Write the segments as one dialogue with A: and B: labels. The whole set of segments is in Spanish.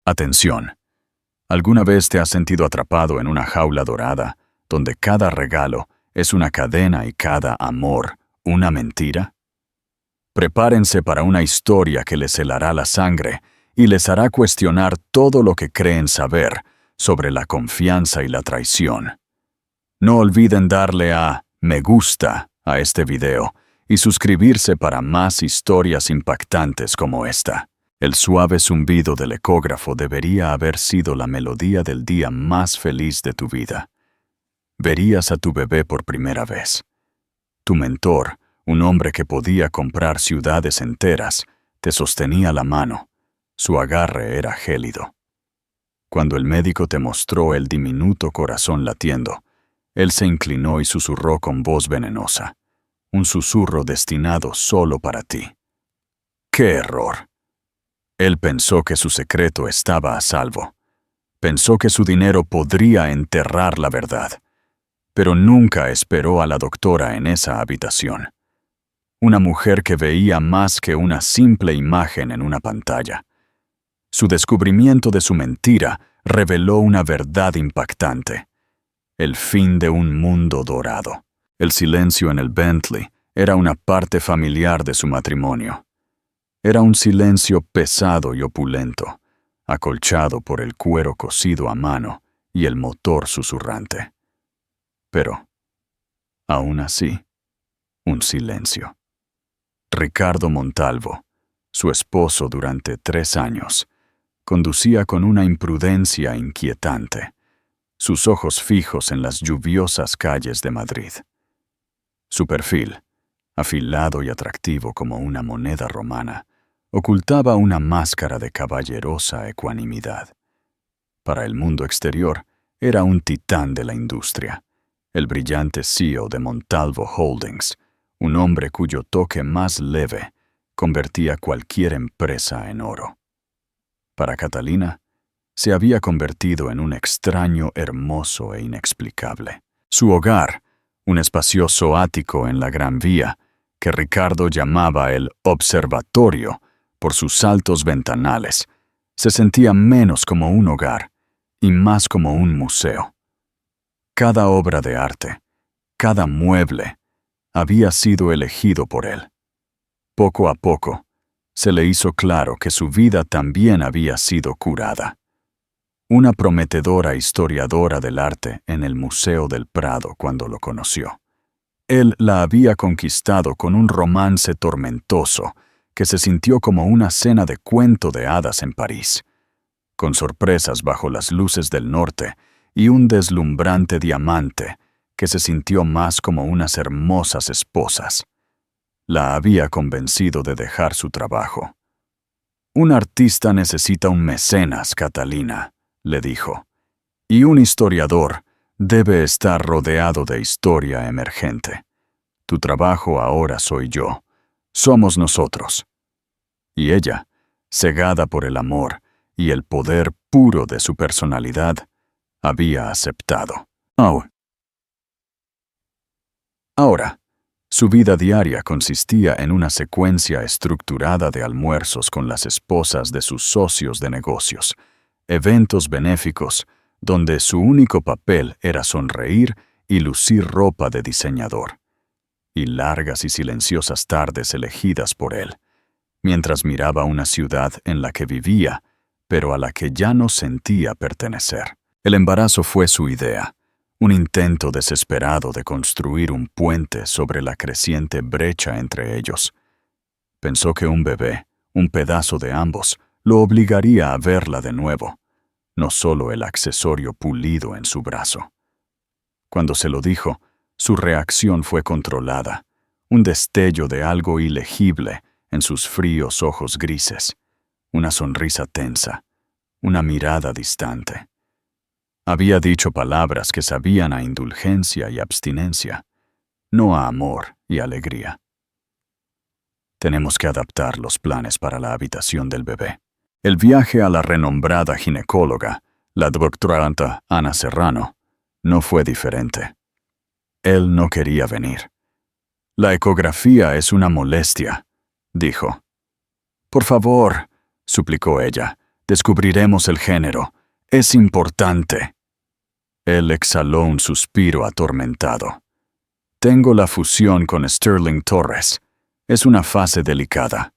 A: Atención. ¿Alguna vez te has sentido atrapado en una jaula dorada, donde cada regalo es una cadena y cada amor una mentira? Prepárense para una historia que les helará la sangre y les hará cuestionar todo lo que creen saber sobre la confianza y la traición. No olviden darle a me gusta a este video y suscribirse para más historias impactantes como esta. El suave zumbido del ecógrafo debería haber sido la melodía del día más feliz de tu vida. Verías a tu bebé por primera vez. Tu mentor, un hombre que podía comprar ciudades enteras, te sostenía la mano. Su agarre era gélido. Cuando el médico te mostró el diminuto corazón latiendo, él se inclinó y susurró con voz venenosa, un susurro destinado solo para ti. ¡Qué error! Él pensó que su secreto estaba a salvo. Pensó que su dinero podría enterrar la verdad, pero nunca esperó a la doctora en esa habitación. Una mujer que veía más que una simple imagen en una pantalla. Su descubrimiento de su mentira reveló una verdad impactante. El fin de un mundo dorado. El silencio en el Bentley era una parte familiar de su matrimonio. Era un silencio pesado y opulento, acolchado por el cuero cosido a mano y el motor susurrante. Pero, aún así, un silencio. Ricardo Montalvo, su esposo durante 3 años, conducía con una imprudencia inquietante, sus ojos fijos en las lluviosas calles de Madrid. Su perfil, afilado y atractivo como una moneda romana, ocultaba una máscara de caballerosa ecuanimidad. Para el mundo exterior, era un titán de la industria, el brillante CEO de Montalvo Holdings, un hombre cuyo toque más leve convertía cualquier empresa en oro. Para Catalina, se había convertido en un extraño hermoso e inexplicable. Su hogar, un espacioso ático en la Gran Vía, que Ricardo llamaba el observatorio por sus altos ventanales, se sentía menos como un hogar y más como un museo. Cada obra de arte, cada mueble, había sido elegido por él. Poco a poco, se le hizo claro que su vida también había sido curada. Una prometedora historiadora del arte en el Museo del Prado cuando lo conoció. Él la había conquistado con un romance tormentoso que se sintió como una cena de cuento de hadas en París, con sorpresas bajo las luces del norte y un deslumbrante diamante que se sintió más como unas hermosas esposas. La había convencido de dejar su trabajo. Un artista necesita un mecenas, Catalina, le dijo, y un historiador debe estar rodeado de historia emergente. Tu trabajo ahora soy yo. Somos nosotros. Y ella, cegada por el amor y el poder puro de su personalidad, había aceptado. Ahora, su vida diaria consistía en una secuencia estructurada de almuerzos con las esposas de sus socios de negocios, eventos benéficos donde su único papel era sonreír y lucir ropa de diseñador, y largas y silenciosas tardes elegidas por él, mientras miraba una ciudad en la que vivía, pero a la que ya no sentía pertenecer. El embarazo fue su idea, un intento desesperado de construir un puente sobre la creciente brecha entre ellos. Pensó que un bebé, un pedazo de ambos, lo obligaría a verla de nuevo, no solo el accesorio pulido en su brazo. Cuando se lo dijo, su reacción fue controlada, un destello de algo ilegible en sus fríos ojos grises, una sonrisa tensa, una mirada distante. Había dicho palabras que sabían a indulgencia y abstinencia, no a amor y alegría. Tenemos que adaptar los planes para la habitación del bebé. El viaje a la renombrada ginecóloga, la doctora Ana Serrano, no fue diferente. Él no quería venir. La ecografía es una molestia, dijo. Por favor, suplicó ella, Descubriremos el género. Es importante. Él exhaló un suspiro atormentado. Tengo la fusión con Sterling Torres. Es una fase delicada.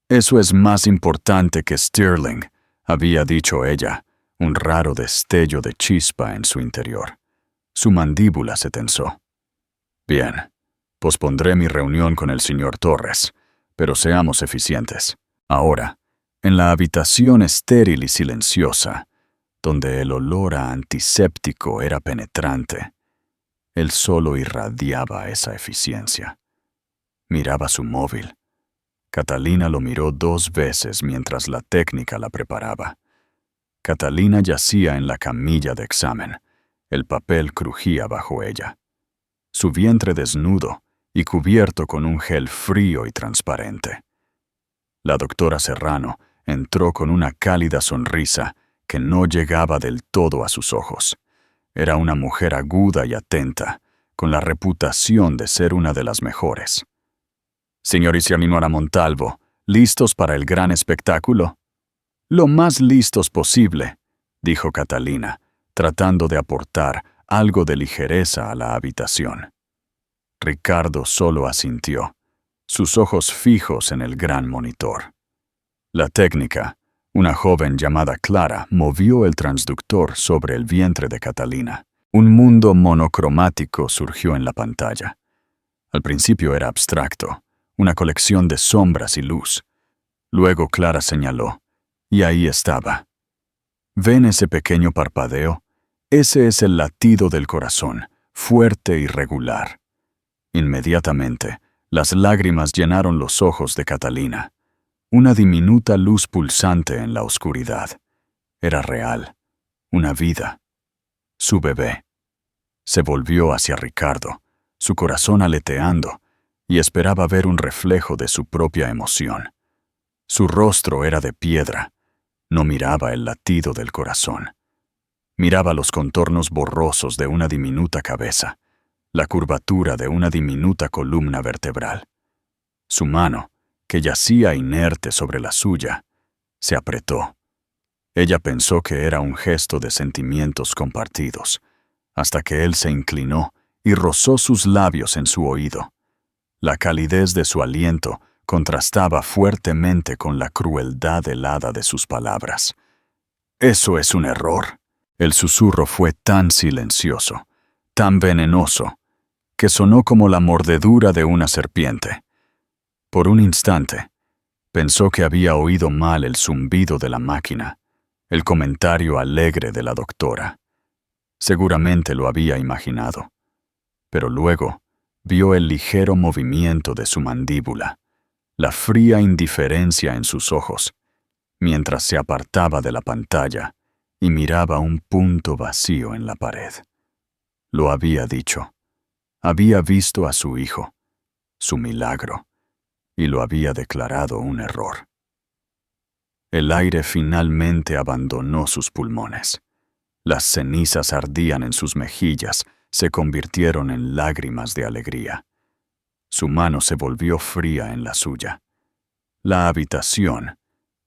A: Eso es más importante que Sterling, había dicho ella, un raro destello de chispa en su interior. Su mandíbula se tensó. Bien, pospondré mi reunión con el señor Torres, pero seamos eficientes. Ahora, en la habitación estéril y silenciosa, donde el olor a antiséptico era penetrante, él solo irradiaba esa eficiencia. Miraba su móvil. Catalina lo miró 2 veces mientras la técnica la preparaba. Catalina yacía en la camilla de examen. El papel crujía bajo ella. Su vientre desnudo y cubierto con un gel frío y transparente. La doctora Serrano entró con una cálida sonrisa que no llegaba del todo a sus ojos. Era una mujer aguda y atenta, con la reputación de ser una de las mejores. Señor y señora Montalvo, ¿listos para el gran espectáculo? Lo más listos posible, dijo Catalina, tratando de aportar algo de ligereza a la habitación. Ricardo solo asintió, sus ojos fijos en el gran monitor. La técnica, una joven llamada Clara, movió el transductor sobre el vientre de Catalina. Un mundo monocromático surgió en la pantalla. Al principio era abstracto, una colección de sombras y luz. Luego Clara señaló, y ahí estaba. ¿Ven ese pequeño parpadeo? Ese es el latido del corazón, fuerte y regular. Inmediatamente, las lágrimas llenaron los ojos de Catalina. Una diminuta luz pulsante en la oscuridad. Era real, una vida. Su bebé. Se volvió hacia Ricardo, su corazón aleteando, y esperaba ver un reflejo de su propia emoción. Su rostro era de piedra. No miraba el latido del corazón. Miraba los contornos borrosos de una diminuta cabeza, la curvatura de una diminuta columna vertebral. Su mano, que yacía inerte sobre la suya, se apretó. Ella pensó que era un gesto de sentimientos compartidos, hasta que él se inclinó y rozó sus labios en su oído. La calidez de su aliento contrastaba fuertemente con la crueldad helada de sus palabras. «Eso es un error». El susurro fue tan silencioso, tan venenoso, que sonó como la mordedura de una serpiente. Por un instante, pensó que había oído mal el zumbido de la máquina, el comentario alegre de la doctora. Seguramente lo había imaginado, pero luego vio el ligero movimiento de su mandíbula, la fría indiferencia en sus ojos, mientras se apartaba de la pantalla y miraba un punto vacío en la pared. Lo había dicho. Había visto a su hijo, su milagro, y lo había declarado un error. El aire finalmente abandonó sus pulmones. Las cenizas ardían en sus mejillas, se convirtieron en lágrimas de alegría. Su mano se volvió fría en la suya. La habitación,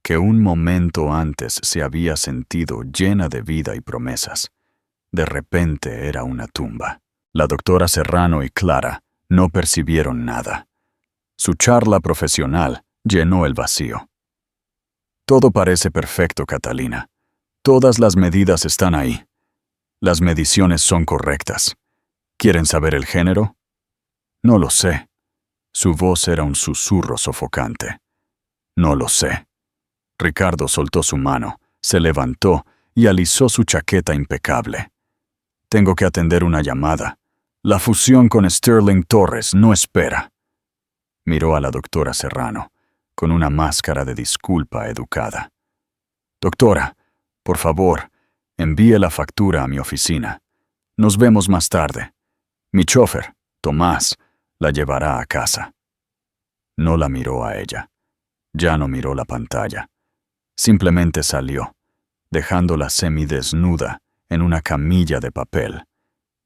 A: que un momento antes se había sentido llena de vida y promesas, de repente era una tumba. La doctora Serrano y Clara no percibieron nada. Su charla profesional llenó el vacío. Todo parece perfecto, Catalina. Todas las medidas están ahí. Las mediciones son correctas. ¿Quieren saber el género? No lo sé. Su voz era un susurro sofocante. No lo sé. Ricardo soltó su mano, se levantó y alisó su chaqueta impecable. Tengo que atender una llamada. La fusión con Sterling Torres no espera. Miró a la doctora Serrano, con una máscara de disculpa educada. Doctora, por favor, envíe la factura a mi oficina. Nos vemos más tarde. Mi chofer, Tomás, la llevará a casa. No la miró a ella. Ya no miró la pantalla. Simplemente salió, dejándola semidesnuda en una camilla de papel,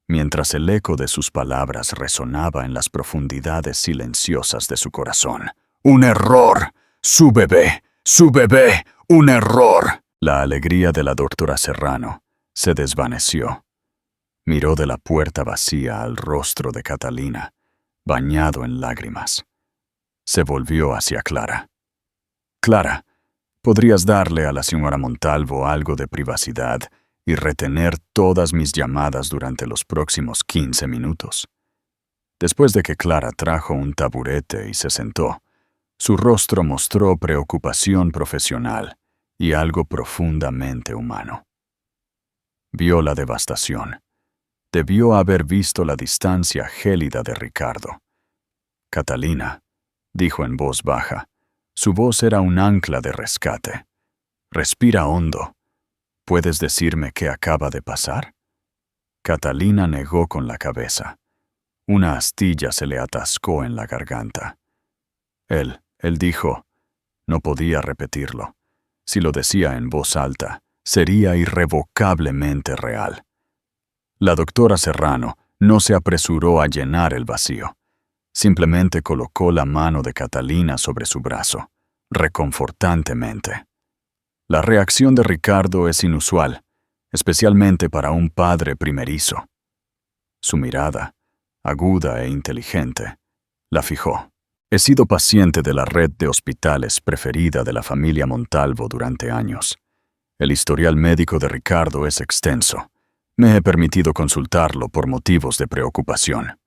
A: mientras el eco de sus palabras resonaba en las profundidades silenciosas de su corazón. ¡Un error! ¡Su bebé! ¡Su bebé! ¡Un error! La alegría de la doctora Serrano se desvaneció. Miró de la puerta vacía al rostro de Catalina, bañado en lágrimas. Se volvió hacia Clara. «Clara, ¿podrías darle a la señora Montalvo algo de privacidad y retener todas mis llamadas durante los próximos 15 minutos?» Después de que Clara trajo un taburete y se sentó, su rostro mostró preocupación profesional y algo profundamente humano. Vio la devastación. Debió haber visto la distancia gélida de Ricardo. «Catalina», dijo en voz baja. Su voz era un ancla de rescate. «Respira hondo. ¿Puedes decirme qué acaba de pasar?» Catalina negó con la cabeza. Una astilla se le atascó en la garganta. Él dijo. No podía repetirlo. Si lo decía en voz alta, sería irrevocablemente real. La doctora Serrano no se apresuró a llenar el vacío. Simplemente colocó la mano de Catalina sobre su brazo, reconfortantemente. La reacción de Ricardo es inusual, especialmente para un padre primerizo. Su mirada, aguda e inteligente, la fijó. He sido paciente de la red de hospitales preferida de la familia Montalvo durante años. El historial médico de Ricardo es extenso. Me he permitido consultarlo por motivos de preocupación.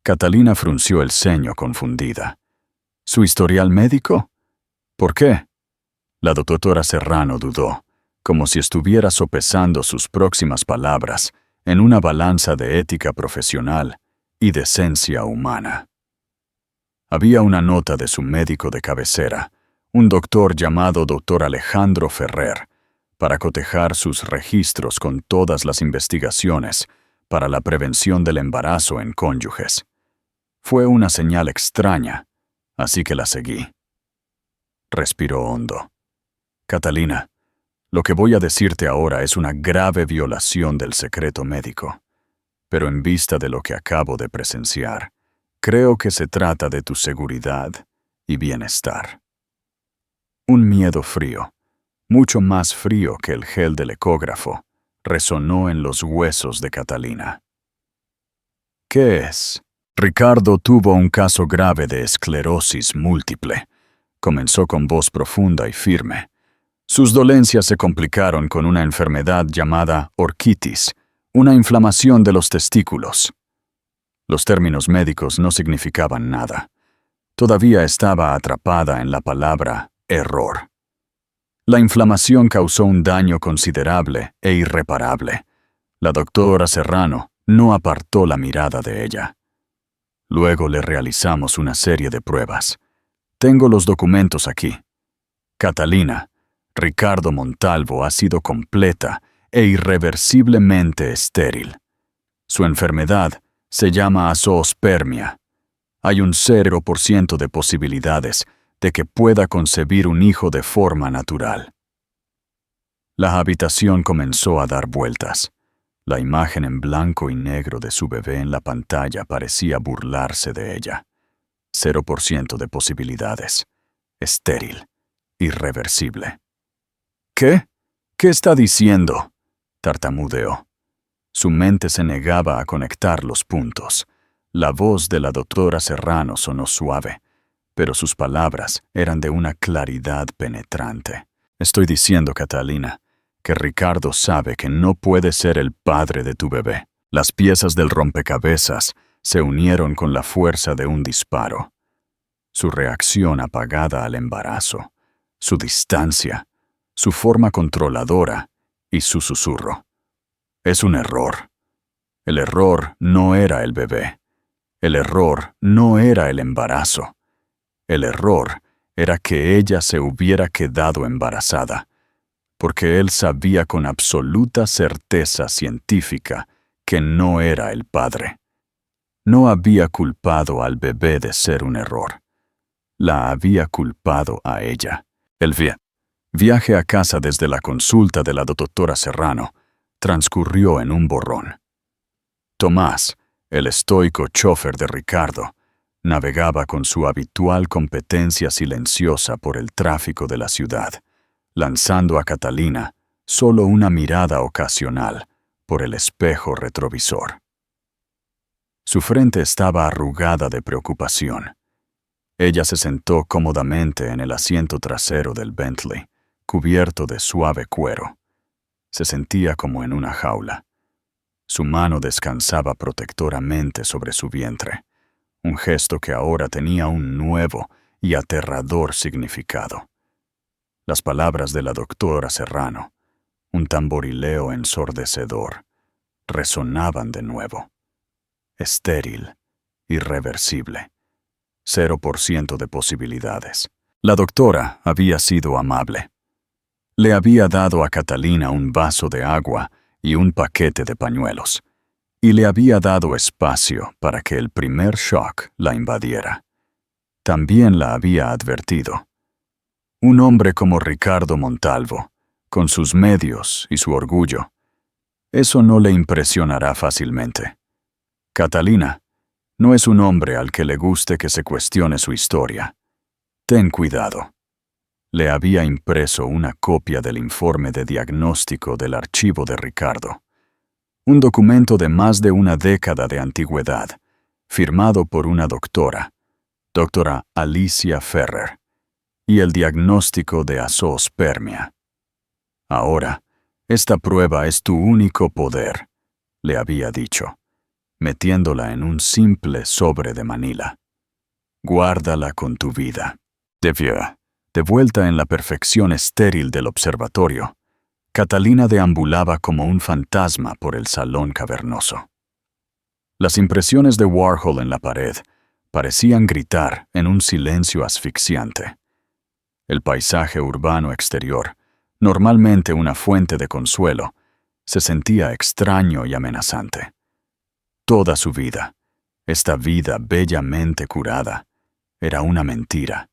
A: Catalina frunció el ceño confundida. ¿Su historial médico? ¿Por qué? La doctora Serrano dudó, como si estuviera sopesando sus próximas palabras en una balanza de ética profesional y decencia humana. Había una nota de su médico de cabecera, un doctor llamado Dr. Alejandro Ferrer, para cotejar sus registros con todas las investigaciones para la prevención del embarazo en cónyuges. Fue una señal extraña, así que la seguí. Respiró hondo. Catalina, lo que voy a decirte ahora es una grave violación del secreto médico, pero en vista de lo que acabo de presenciar, creo que se trata de tu seguridad y bienestar. Un miedo frío, mucho más frío que el gel del ecógrafo, resonó en los huesos de Catalina. ¿Qué es? Ricardo tuvo un caso grave de esclerosis múltiple. Comenzó con voz profunda y firme. Sus dolencias se complicaron con una enfermedad llamada orquitis, una inflamación de los testículos. Los términos médicos no significaban nada. Todavía estaba atrapada en la palabra error. La inflamación causó un daño considerable e irreparable. La doctora Serrano no apartó la mirada de ella. Luego le realizamos una serie de pruebas. Tengo los documentos aquí. Catalina, Ricardo Montalvo ha sido completa e irreversiblemente estéril. Su enfermedad se llama azoospermia. Hay un 0% de posibilidades de que pueda concebir un hijo de forma natural. La habitación comenzó a dar vueltas. La imagen en blanco y negro de su bebé en la pantalla parecía burlarse de ella. 0% de posibilidades. Estéril. Irreversible. ¿Qué? ¿Qué está diciendo? Tartamudeó. Su mente se negaba a conectar los puntos. La voz de la doctora Serrano sonó suave, pero sus palabras eran de una claridad penetrante. Estoy diciendo, Catalina, que Ricardo sabe que no puede ser el padre de tu bebé. Las piezas del rompecabezas se unieron con la fuerza de un disparo. Su reacción apagada al embarazo, su distancia, su forma controladora y su susurro. Es un error. El error no era el bebé. El error no era el embarazo. El error era que ella se hubiera quedado embarazada, porque él sabía con absoluta certeza científica que no era el padre. No había culpado al bebé de ser un error. La había culpado a ella. El viaje a casa desde la consulta de la doctora Serrano transcurrió en un borrón. Tomás, el estoico chofer de Ricardo, navegaba con su habitual competencia silenciosa por el tráfico de la ciudad, lanzando a Catalina solo una mirada ocasional por el espejo retrovisor. Su frente estaba arrugada de preocupación. Ella se sentó cómodamente en el asiento trasero del Bentley, cubierto de suave cuero. Se sentía como en una jaula. Su mano descansaba protectoramente sobre su vientre, un gesto que ahora tenía un nuevo y aterrador significado. Las palabras de la doctora Serrano, un tamborileo ensordecedor, resonaban de nuevo. Estéril, irreversible, 0% de posibilidades. La doctora había sido amable. Le había dado a Catalina un vaso de agua y un paquete de pañuelos, y le había dado espacio para que el primer shock la invadiera. También la había advertido. Un hombre como Ricardo Montalvo, con sus medios y su orgullo, eso no le impresionará fácilmente. Catalina no es un hombre al que le guste que se cuestione su historia. Ten cuidado. Le había impreso una copia del informe de diagnóstico del archivo de Ricardo, un documento de más de una década de antigüedad, firmado por una doctora Alicia Ferrer, y el diagnóstico de azoospermia. Ahora, esta prueba es tu único poder, le había dicho, metiéndola en un simple sobre de Manila. Guárdala con tu vida. De vuelta en la perfección estéril del observatorio, Catalina deambulaba como un fantasma por el salón cavernoso. Las impresiones de Warhol en la pared parecían gritar en un silencio asfixiante. El paisaje urbano exterior, normalmente una fuente de consuelo, se sentía extraño y amenazante. Toda su vida, esta vida bellamente curada, era una mentira,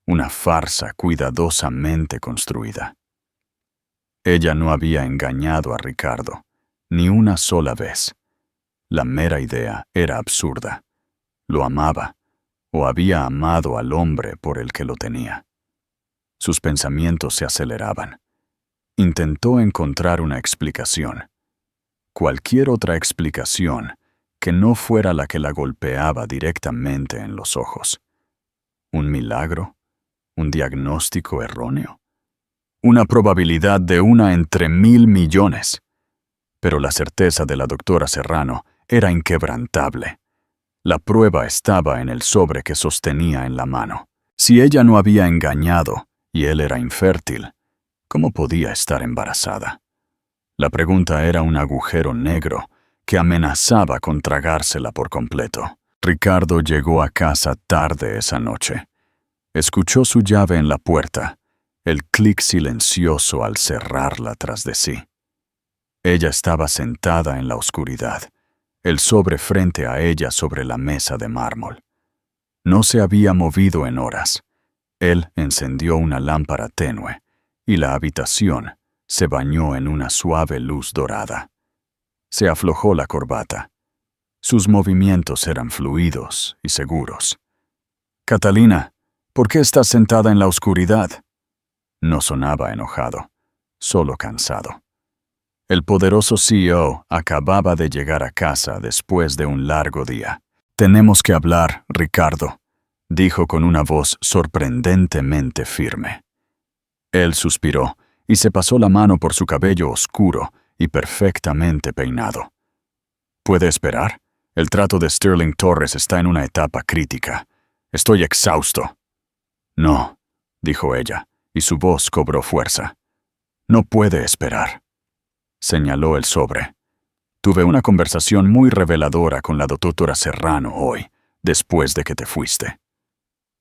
A: una farsa cuidadosamente construida. Ella no había engañado a Ricardo, ni una sola vez. La mera idea era absurda. Lo amaba, o había amado al hombre por el que lo tenía. Sus pensamientos se aceleraban. Intentó encontrar una explicación. Cualquier otra explicación que no fuera la que la golpeaba directamente en los ojos. ¿Un milagro? ¿Un diagnóstico erróneo? Una probabilidad de 1 entre 1.000 millones. Pero la certeza de la doctora Serrano era inquebrantable. La prueba estaba en el sobre que sostenía en la mano. Si ella no había engañado y él era infértil, ¿cómo podía estar embarazada? La pregunta era un agujero negro que amenazaba con tragársela por completo. Ricardo llegó a casa tarde esa noche. Escuchó su llave en la puerta, el clic silencioso al cerrarla tras de sí. Ella estaba sentada en la oscuridad, el sobre frente a ella sobre la mesa de mármol. No se había movido en horas. Él encendió una lámpara tenue, y la habitación se bañó en una suave luz dorada. Se aflojó la corbata. Sus movimientos eran fluidos y seguros. «Catalina, ¿por qué estás sentada en la oscuridad?» No sonaba enojado, solo cansado. El poderoso CEO acababa de llegar a casa después de un largo día. «Tenemos que hablar, Ricardo», dijo con una voz sorprendentemente firme. Él suspiró y se pasó la mano por su cabello oscuro y perfectamente peinado. «¿Puede esperar? El trato de Sterling Torres está en una etapa crítica. Estoy exhausto». «No», dijo ella, y su voz cobró fuerza. «No puede esperar». Señaló el sobre. «Tuve una conversación muy reveladora con la doctora Serrano hoy, después de que te fuiste».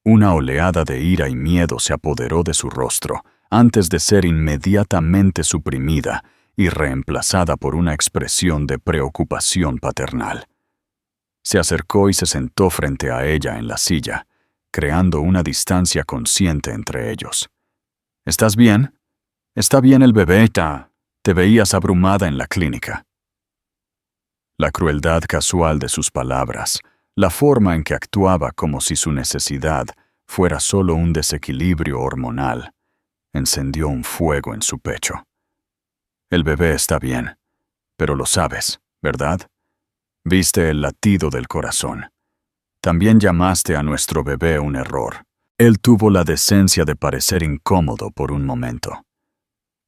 A: Una oleada de ira y miedo se apoderó de su rostro, antes de ser inmediatamente suprimida y reemplazada por una expresión de preocupación paternal. Se acercó y se sentó frente a ella en la silla, creando una distancia consciente entre ellos. «¿Estás bien? ¿Está bien el bebé? Te veías abrumada en la clínica». La crueldad casual de sus palabras, la forma en que actuaba como si su necesidad fuera solo un desequilibrio hormonal, encendió un fuego en su pecho. El bebé está bien, pero lo sabes, ¿verdad? Viste el latido del corazón. También llamaste a nuestro bebé un error. Él tuvo la decencia de parecer incómodo por un momento.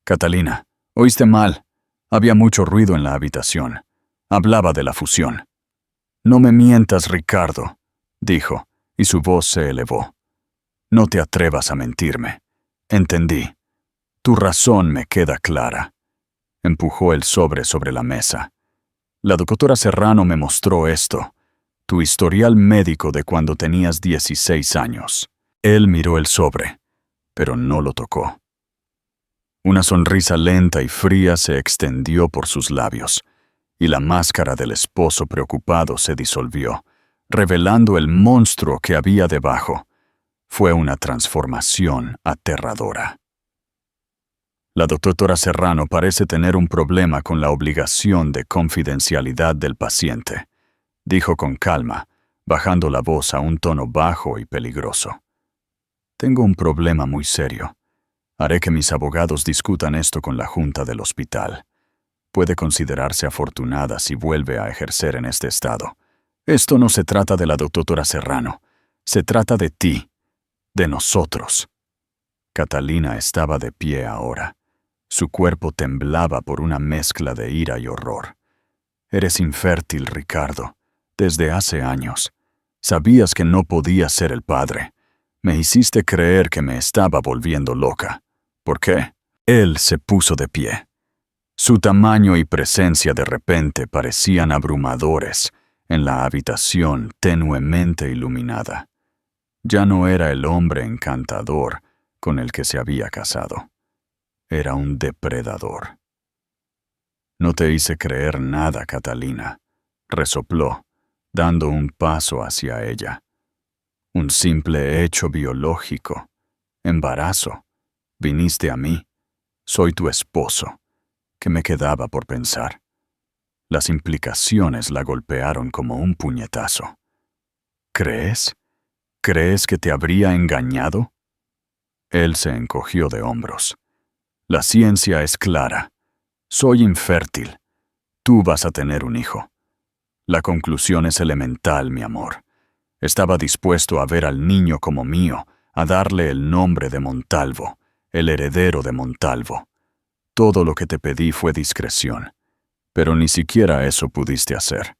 A: Catalina, oíste mal. Había mucho ruido en la habitación. Hablaba de la fusión. No me mientas, Ricardo, dijo, y su voz se elevó. No te atrevas a mentirme. Entendí. Tu razón me queda clara. Empujó el sobre la mesa. La doctora Serrano me mostró esto. Tu historial médico de cuando tenías 16 años. Él miró el sobre, pero no lo tocó. Una sonrisa lenta y fría se extendió por sus labios, y la máscara del esposo preocupado se disolvió, revelando el monstruo que había debajo. Fue una transformación aterradora. La doctora Serrano parece tener un problema con la obligación de confidencialidad del paciente, dijo con calma, bajando la voz a un tono bajo y peligroso. Tengo un problema muy serio. Haré que mis abogados discutan esto con la junta del hospital. Puede considerarse afortunada si vuelve a ejercer en este estado. Esto no se trata de la doctora Serrano. Se trata de ti, de nosotros. Catalina estaba de pie ahora. Su cuerpo temblaba por una mezcla de ira y horror. Eres infértil, Ricardo, desde hace años. Sabías que no podía ser el padre. Me hiciste creer que me estaba volviendo loca. ¿Por qué? Él se puso de pie. Su tamaño y presencia de repente parecían abrumadores en la habitación tenuemente iluminada. Ya no era el hombre encantador con el que se había casado. Era un depredador. No te hice creer nada, Catalina, resopló, dando un paso hacia ella. Un simple hecho biológico. Embarazo. Viniste a mí. Soy tu esposo. ¿Qué me quedaba por pensar? Las implicaciones la golpearon como un puñetazo. ¿Crees? ¿Crees que te habría engañado? Él se encogió de hombros. La ciencia es clara. Soy infértil. Tú vas a tener un hijo. La conclusión es elemental, mi amor. Estaba dispuesto a ver al niño como mío, a darle el nombre de Montalvo, el heredero de Montalvo. Todo lo que te pedí fue discreción, pero ni siquiera eso pudiste hacer.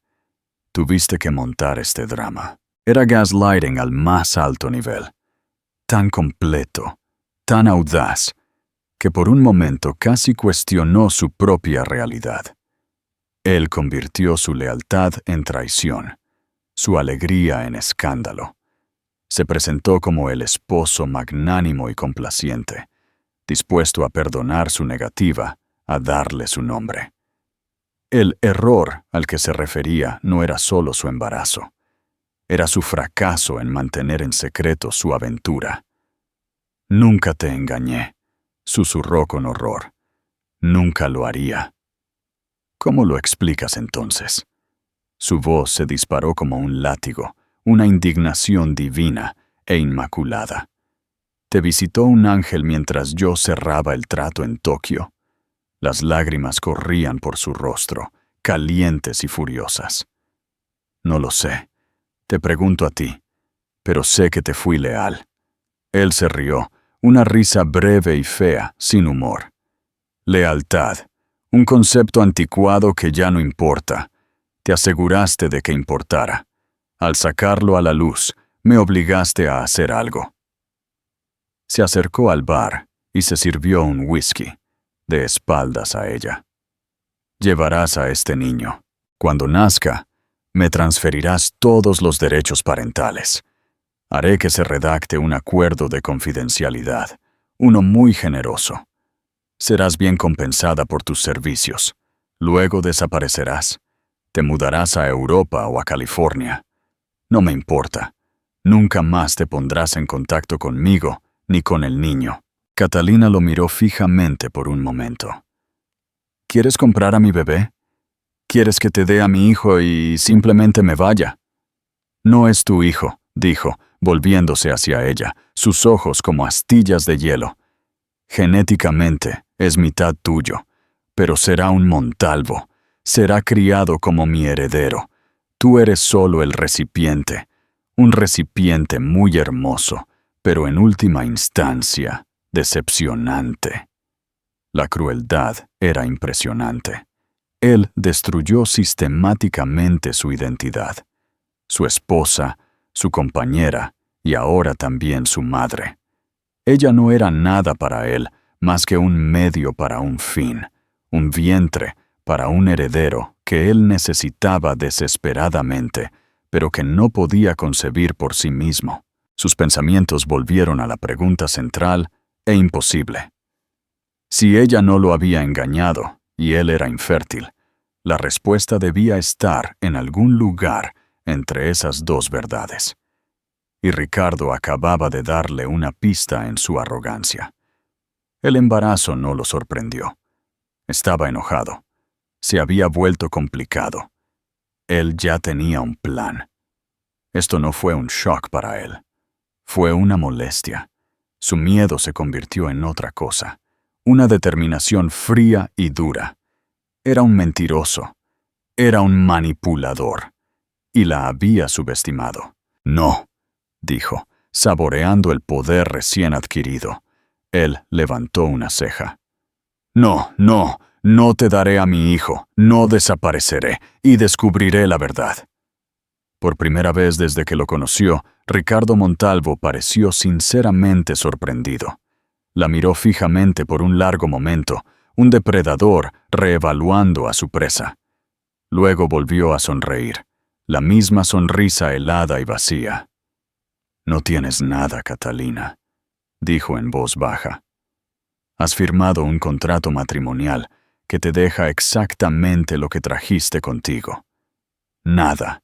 A: Tuviste que montar este drama. Era gaslighting al más alto nivel. Tan completo, tan audaz, que por un momento casi cuestionó su propia realidad. Él convirtió su lealtad en traición, su alegría en escándalo. Se presentó como el esposo magnánimo y complaciente, dispuesto a perdonar su negativa, a darle su nombre. El error al que se refería no era solo su embarazo, era su fracaso en mantener en secreto su aventura. Nunca te engañé, susurró con horror. Nunca lo haría. ¿Cómo lo explicas entonces? Su voz se disparó como un látigo, una indignación divina e inmaculada. ¿Te visitó un ángel mientras yo cerraba el trato en Tokio? Las lágrimas corrían por su rostro, calientes y furiosas. No lo sé. Te pregunto a ti, pero sé que te fui leal. Él se rió, una risa breve y fea, sin humor. Lealtad, un concepto anticuado que ya no importa. Te aseguraste de que importara. Al sacarlo a la luz, me obligaste a hacer algo. Se acercó al bar y se sirvió un whisky, de espaldas a ella. Llevarás a este niño. Cuando nazca, me transferirás todos los derechos parentales. Haré que se redacte un acuerdo de confidencialidad, uno muy generoso. Serás bien compensada por tus servicios. Luego desaparecerás. Te mudarás a Europa o a California. No me importa. Nunca más te pondrás en contacto conmigo ni con el niño. Catalina lo miró fijamente por un momento. ¿Quieres comprar a mi bebé? ¿Quieres que te dé a mi hijo y simplemente me vaya? No es tu hijo, dijo, volviéndose hacia ella, sus ojos como astillas de hielo. Genéticamente es mitad tuyo, pero será un Montalvo. Será criado como mi heredero. Tú eres solo el recipiente, un recipiente muy hermoso, pero en última instancia, decepcionante. La crueldad era impresionante. Él destruyó sistemáticamente su identidad, su esposa, su compañera y ahora también su madre. Ella no era nada para él más que un medio para un fin, un vientre para un heredero que él necesitaba desesperadamente, pero que no podía concebir por sí mismo. Sus pensamientos volvieron a la pregunta central e imposible. Si ella no lo había engañado y él era infértil, la respuesta debía estar en algún lugar entre esas dos verdades. Y Ricardo acababa de darle una pista en su arrogancia. El embarazo no lo sorprendió. Estaba enojado. Se había vuelto complicado. Él ya tenía un plan. Esto no fue un shock para él. Fue una molestia. Su miedo se convirtió en otra cosa. Una determinación fría y dura. Era un mentiroso. Era un manipulador. Y la había subestimado. No, dijo, saboreando el poder recién adquirido. Él levantó una ceja. No te daré a mi hijo, no desapareceré y descubriré la verdad. Por primera vez desde que lo conoció, Ricardo Montalvo pareció sinceramente sorprendido. La miró fijamente por un largo momento, un depredador reevaluando a su presa. Luego volvió a sonreír, la misma sonrisa helada y vacía. «No tienes nada, Catalina», dijo en voz baja. «Has firmado un contrato matrimonial que te deja exactamente lo que trajiste contigo. Nada.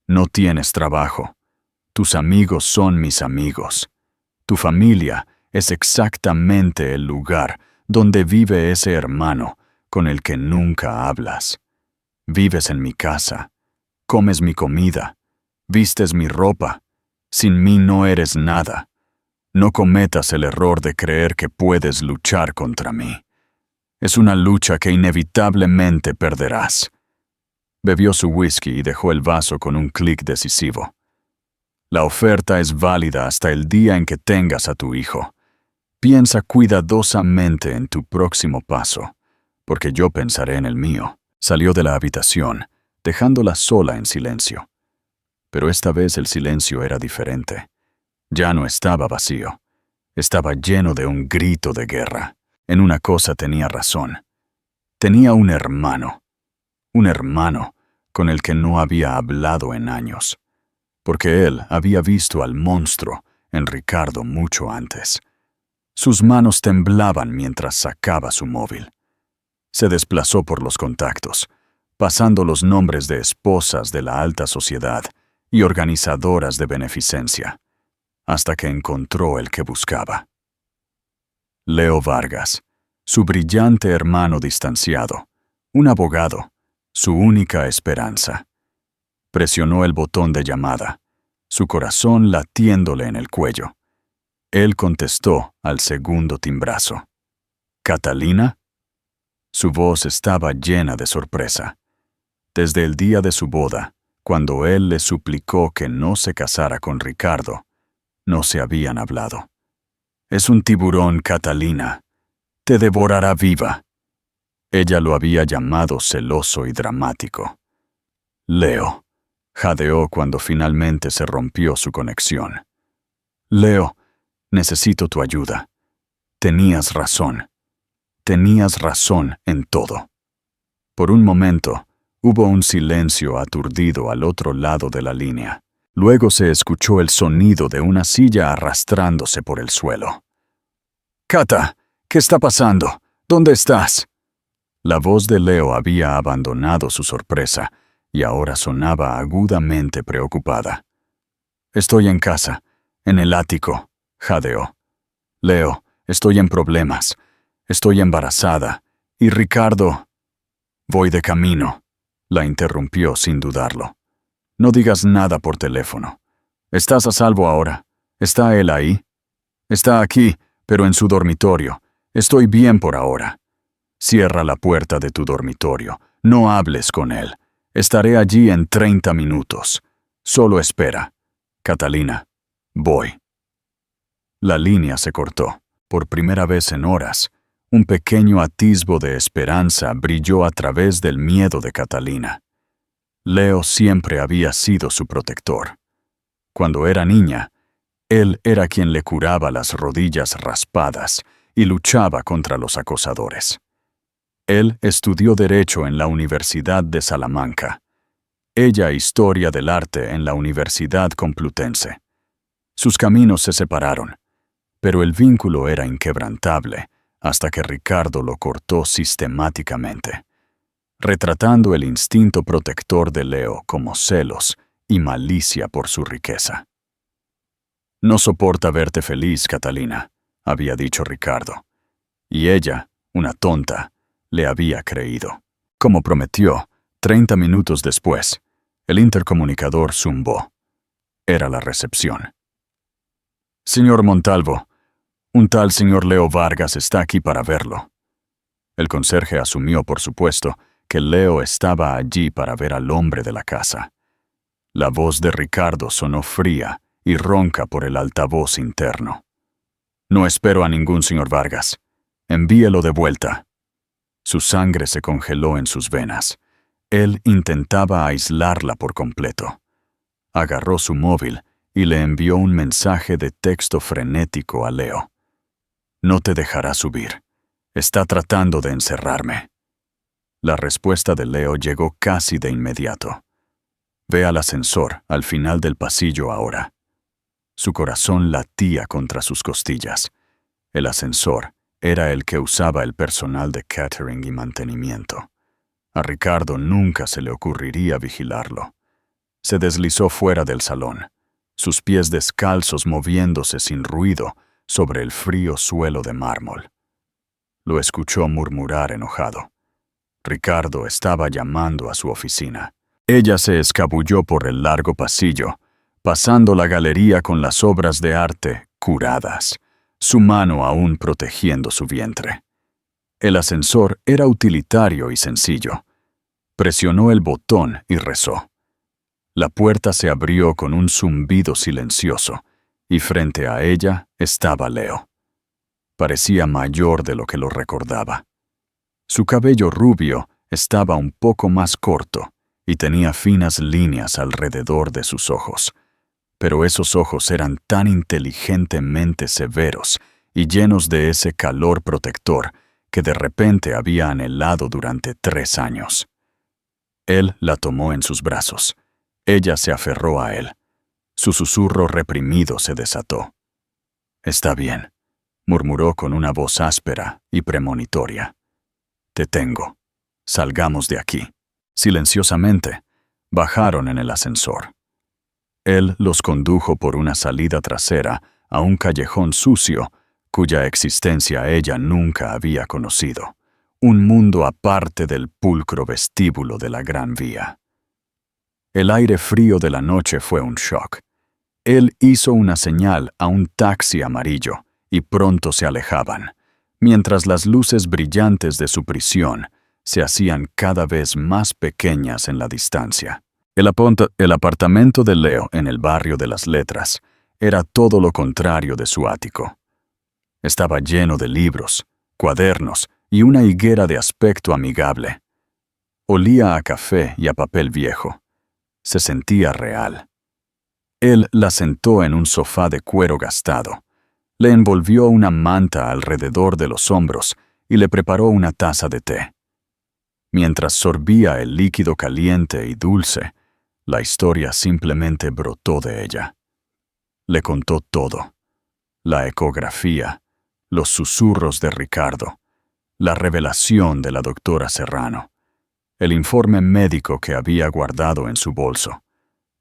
A: No tienes trabajo. Tus amigos son mis amigos. Tu familia es exactamente el lugar donde vive ese hermano con el que nunca hablas. Vives en mi casa. Comes mi comida. Vistes mi ropa. Sin mí no eres nada. No cometas el error de creer que puedes luchar contra mí. Es una lucha que inevitablemente perderás». Bebió su whisky y dejó el vaso con un clic decisivo. «La oferta es válida hasta el día en que tengas a tu hijo. Piensa cuidadosamente en tu próximo paso, porque yo pensaré en el mío». Salió de la habitación, dejándola sola en silencio. Pero esta vez el silencio era diferente. Ya no estaba vacío. Estaba lleno de un grito de guerra. En una cosa tenía razón. Tenía un hermano con el que no había hablado en años, porque él había visto al monstruo en Ricardo mucho antes. Sus manos temblaban mientras sacaba su móvil. Se desplazó por los contactos, pasando los nombres de esposas de la alta sociedad y organizadoras de beneficencia, hasta que encontró el que buscaba. Leo Vargas, su brillante hermano distanciado, un abogado, su única esperanza. Presionó el botón de llamada, su corazón latiéndole en el cuello. Él contestó al segundo timbrazo. «¿Catalina?» Su voz estaba llena de sorpresa. Desde el día de su boda, cuando él le suplicó que no se casara con Ricardo, no se habían hablado. «Es un tiburón, Catalina. Te devorará viva». Ella lo había llamado celoso y dramático. «Leo», jadeó cuando finalmente se rompió su conexión. «Leo, necesito tu ayuda. Tenías razón. Tenías razón en todo». Por un momento, hubo un silencio aturdido al otro lado de la línea. Luego se escuchó el sonido de una silla arrastrándose por el suelo. «Cata, ¿qué está pasando? ¿Dónde estás?» La voz de Leo había abandonado su sorpresa y ahora sonaba agudamente preocupada. «Estoy en casa, en el ático», jadeó. «Leo, estoy en problemas. Estoy embarazada. Y Ricardo...» «Voy de camino», la interrumpió sin dudarlo. «No digas nada por teléfono. ¿Estás a salvo ahora? ¿Está él ahí?» «Está aquí, pero en su dormitorio. Estoy bien por ahora. Cierra la puerta de tu dormitorio. No hables con él. Estaré allí en 30 minutos. Solo espera. Catalina, voy. La línea se cortó. Por primera vez en horas, un pequeño atisbo de esperanza brilló a través del miedo de Catalina. Leo siempre había sido su protector. Cuando era niña, él era quien le curaba las rodillas raspadas y luchaba contra los acosadores. Él estudió Derecho en la Universidad de Salamanca. Ella Historia del Arte en la Universidad Complutense. Sus caminos se separaron, pero el vínculo era inquebrantable hasta que Ricardo lo cortó sistemáticamente, retratando el instinto protector de Leo como celos y malicia por su riqueza. No soporta verte feliz, Catalina, había dicho Ricardo. Y ella, una tonta, le había creído. Como prometió, 30 minutos después, el intercomunicador zumbó. Era la recepción. Señor Montalvo, un tal señor Leo Vargas está aquí para verlo. El conserje asumió, por supuesto, que Leo estaba allí para ver al hombre de la casa. La voz de Ricardo sonó fría y ronca por el altavoz interno. No espero a ningún señor Vargas. Envíelo de vuelta. Su sangre se congeló en sus venas. Él intentaba aislarla por completo. Agarró su móvil y le envió un mensaje de texto frenético a Leo. No te dejará subir. Está tratando de encerrarme. La respuesta de Leo llegó casi de inmediato. Ve al ascensor al final del pasillo ahora. Su corazón latía contra sus costillas. El ascensor era el que usaba el personal de catering y mantenimiento. A Ricardo nunca se le ocurriría vigilarlo. Se deslizó fuera del salón, sus pies descalzos moviéndose sin ruido sobre el frío suelo de mármol. Lo escuchó murmurar enojado. Ricardo estaba llamando a su oficina. Ella se escabulló por el largo pasillo, pasando la galería con las obras de arte curadas, su mano aún protegiendo su vientre. El ascensor era utilitario y sencillo. Presionó el botón y rezó. La puerta se abrió con un zumbido silencioso, y frente a ella estaba Leo. Parecía mayor de lo que lo recordaba. Su cabello rubio estaba un poco más corto y tenía finas líneas alrededor de sus ojos. Pero esos ojos eran tan inteligentemente severos y llenos de ese calor protector que de repente había anhelado durante 3 años. Él la tomó en sus brazos. Ella se aferró a él. Su susurro reprimido se desató. «Está bien», murmuró con una voz áspera y premonitoria. «Te tengo. Salgamos de aquí». Silenciosamente, bajaron en el ascensor. Él los condujo por una salida trasera a un callejón sucio cuya existencia ella nunca había conocido, un mundo aparte del pulcro vestíbulo de la Gran Vía. El aire frío de la noche fue un shock. Él hizo una señal a un taxi amarillo y pronto se alejaban, mientras las luces brillantes de su prisión se hacían cada vez más pequeñas en la distancia. El apartamento de Leo en el barrio de las Letras era todo lo contrario de su ático. Estaba lleno de libros, cuadernos y una higuera de aspecto amigable. Olía a café y a papel viejo. Se sentía real. Él la sentó en un sofá de cuero gastado, le envolvió una manta alrededor de los hombros y le preparó una taza de té. Mientras sorbía el líquido caliente y dulce, la historia simplemente brotó de ella. Le contó todo: la ecografía, los susurros de Ricardo, la revelación de la doctora Serrano, el informe médico que había guardado en su bolso,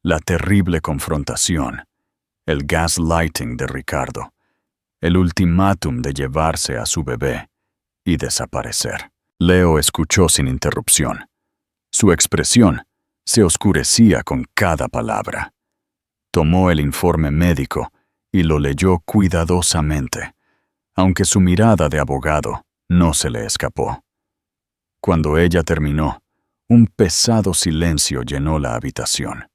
A: la terrible confrontación, el gaslighting de Ricardo, el ultimátum de llevarse a su bebé y desaparecer. Leo escuchó sin interrupción. Su expresión se oscurecía con cada palabra. Tomó el informe médico y lo leyó cuidadosamente, aunque su mirada de abogado no se le escapó. Cuando ella terminó, un pesado silencio llenó la habitación.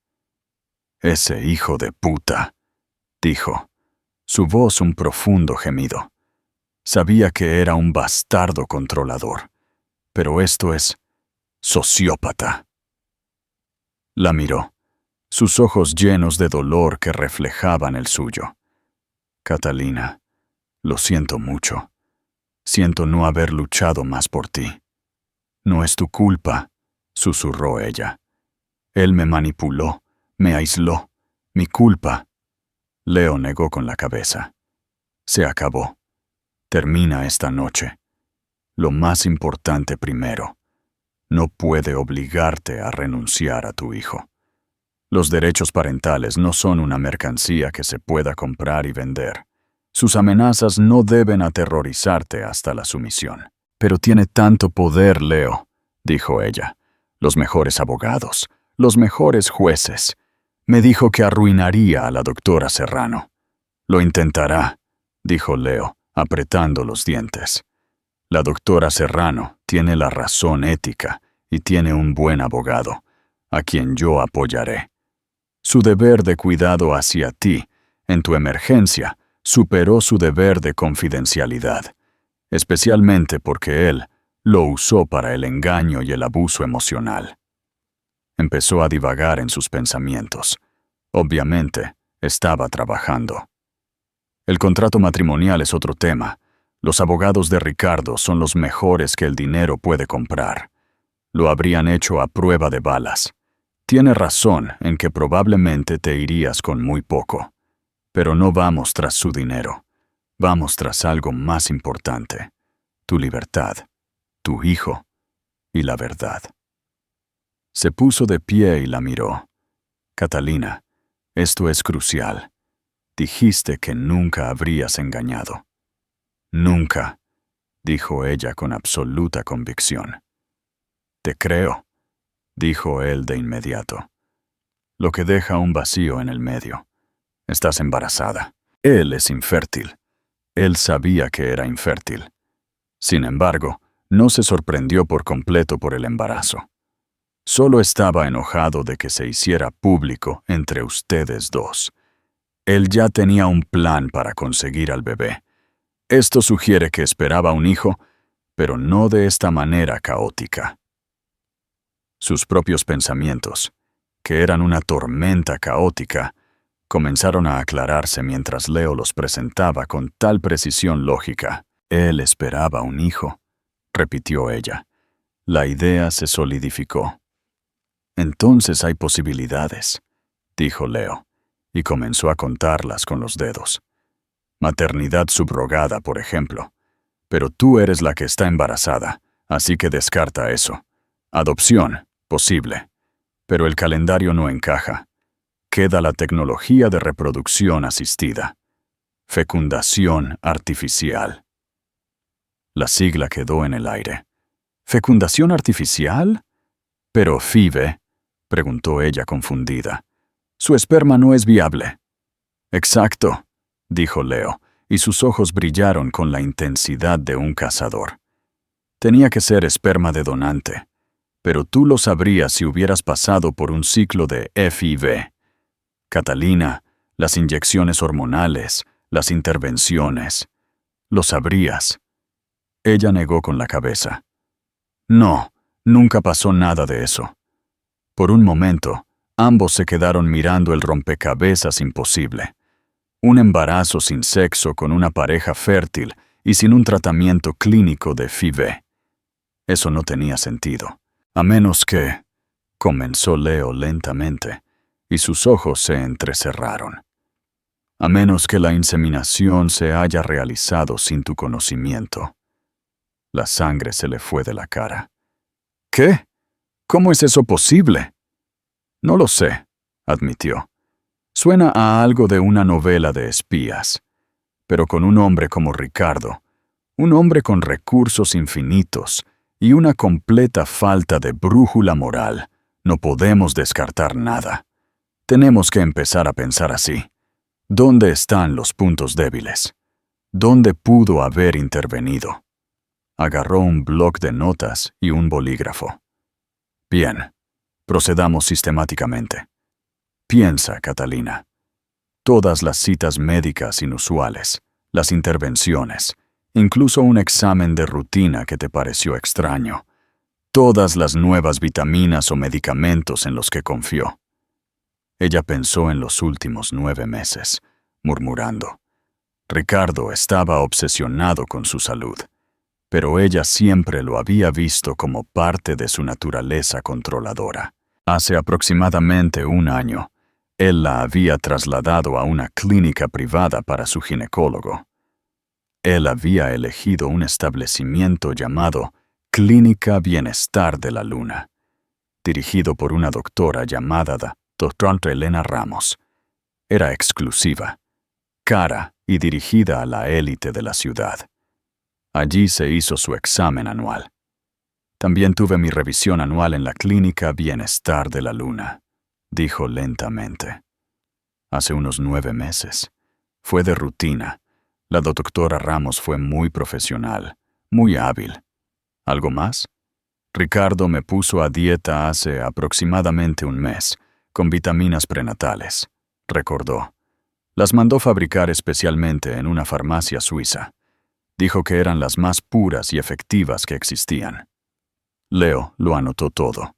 A: «Ese hijo de puta», dijo, su voz un profundo gemido. Sabía que era un bastardo controlador, pero esto es sociópata. La miró, sus ojos llenos de dolor que reflejaban el suyo. «Catalina, lo siento mucho. Siento no haber luchado más por ti». «No es tu culpa», susurró ella. «Él me manipuló, me aisló. Mi culpa». Leo negó con la cabeza. «Se acabó. Termina esta noche. Lo más importante primero. No puede obligarte a renunciar a tu hijo. Los derechos parentales no son una mercancía que se pueda comprar y vender. Sus amenazas no deben aterrorizarte hasta la sumisión». «Pero tiene tanto poder, Leo», dijo ella. «Los mejores abogados, los mejores jueces. Me dijo que arruinaría a la doctora Serrano». «Lo intentará», dijo Leo, apretando los dientes. «La doctora Serrano tiene la razón ética y tiene un buen abogado, a quien yo apoyaré. Su deber de cuidado hacia ti, en tu emergencia, superó su deber de confidencialidad, especialmente porque él lo usó para el engaño y el abuso emocional». Empezó a divagar en sus pensamientos. Obviamente, estaba trabajando. El contrato matrimonial es otro tema. Los abogados de Ricardo son los mejores que el dinero puede comprar. Lo habrían hecho a prueba de balas. Tiene razón en que probablemente te irías con muy poco. Pero no vamos tras su dinero. Vamos tras algo más importante: tu libertad, tu hijo y la verdad. Se puso de pie y la miró. «Catalina, esto es crucial. Dijiste que nunca habrías engañado». «Nunca», dijo ella con absoluta convicción. «Te creo», dijo él de inmediato, lo que deja un vacío en el medio. «Estás embarazada. Él es infértil». Él sabía que era infértil. Sin embargo, no se sorprendió por completo por el embarazo. Solo estaba enojado de que se hiciera público entre ustedes dos. Él ya tenía un plan para conseguir al bebé. Esto sugiere que esperaba un hijo, pero no de esta manera caótica. Sus propios pensamientos, que eran una tormenta caótica, comenzaron a aclararse mientras Leo los presentaba con tal precisión lógica. «Él esperaba un hijo», repitió ella. La idea se solidificó. «Entonces hay posibilidades», dijo Leo, y comenzó a contarlas con los dedos. «Maternidad subrogada, por ejemplo. Pero tú eres la que está embarazada, así que descarta eso. Adopción, posible. Pero el calendario no encaja. Queda la tecnología de reproducción asistida. Fecundación artificial». La sigla quedó en el aire. «¿Fecundación artificial?» «Pero FIV», preguntó ella confundida. «Su esperma no es viable». «Exacto», dijo Leo, y sus ojos brillaron con la intensidad de un cazador. «Tenía que ser esperma de donante, pero tú lo sabrías si hubieras pasado por un ciclo de FIV. Catalina, las inyecciones hormonales, las intervenciones. Lo sabrías». Ella negó con la cabeza. «No, nunca pasó nada de eso». Por un momento, ambos se quedaron mirando el rompecabezas imposible. Un embarazo sin sexo con una pareja fértil y sin un tratamiento clínico de FIV. Eso no tenía sentido. A menos que... comenzó Leo lentamente, y sus ojos se entrecerraron. «A menos que la inseminación se haya realizado sin tu conocimiento». La sangre se le fue de la cara. «¿Qué? ¿Cómo es eso posible?» «No lo sé», admitió. «Suena a algo de una novela de espías. Pero con un hombre como Ricardo, un hombre con recursos infinitos y una completa falta de brújula moral, no podemos descartar nada. Tenemos que empezar a pensar así. ¿Dónde están los puntos débiles? ¿Dónde pudo haber intervenido? Agarró un bloc de notas y un bolígrafo. Bien, procedamos sistemáticamente. Piensa, Catalina. Todas las citas médicas inusuales, las intervenciones, incluso un examen de rutina que te pareció extraño, todas las nuevas vitaminas o medicamentos en los que confió. Ella pensó en los últimos 9 meses, murmurando. Ricardo estaba obsesionado con su salud, pero ella siempre lo había visto como parte de su naturaleza controladora. Hace aproximadamente 1 año, él la había trasladado a una clínica privada para su ginecólogo. Él había elegido un establecimiento llamado Clínica Bienestar de la Luna, dirigido por una doctora llamada Dr. Elena Ramos. Era exclusiva, cara y dirigida a la élite de la ciudad. Allí se hizo su examen anual. También tuve mi revisión anual en la Clínica Bienestar de la Luna, dijo lentamente. Hace unos 9 meses. Fue de rutina. La doctora Ramos fue muy profesional, muy hábil. ¿Algo más? Ricardo me puso a dieta hace aproximadamente 1 mes, con vitaminas prenatales, recordó. Las mandó fabricar especialmente en una farmacia suiza. Dijo que eran las más puras y efectivas que existían. Leo lo anotó todo.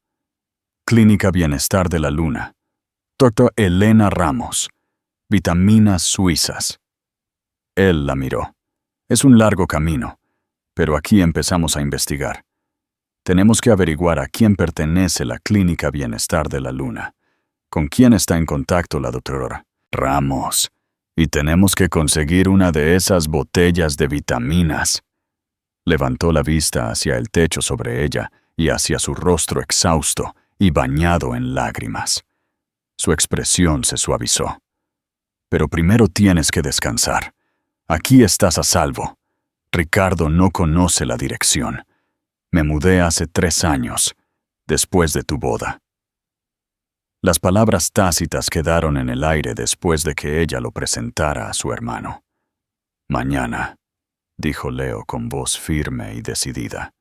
A: Clínica Bienestar de la Luna. Dr. Elena Ramos. Vitaminas suizas. Él la miró. Es un largo camino, pero aquí empezamos a investigar. Tenemos que averiguar a quién pertenece la Clínica Bienestar de la Luna, con quién está en contacto la doctora Ramos, y tenemos que conseguir una de esas botellas de vitaminas. Levantó la vista hacia el techo sobre ella y hacia su rostro exhausto y bañado en lágrimas. Su expresión se suavizó. Pero primero tienes que descansar. Aquí estás a salvo. Ricardo no conoce la dirección. Me mudé hace 3 años, después de tu boda. Las palabras tácitas quedaron en el aire después de que ella lo presentara a su hermano. Mañana, dijo Leo con voz firme y decidida.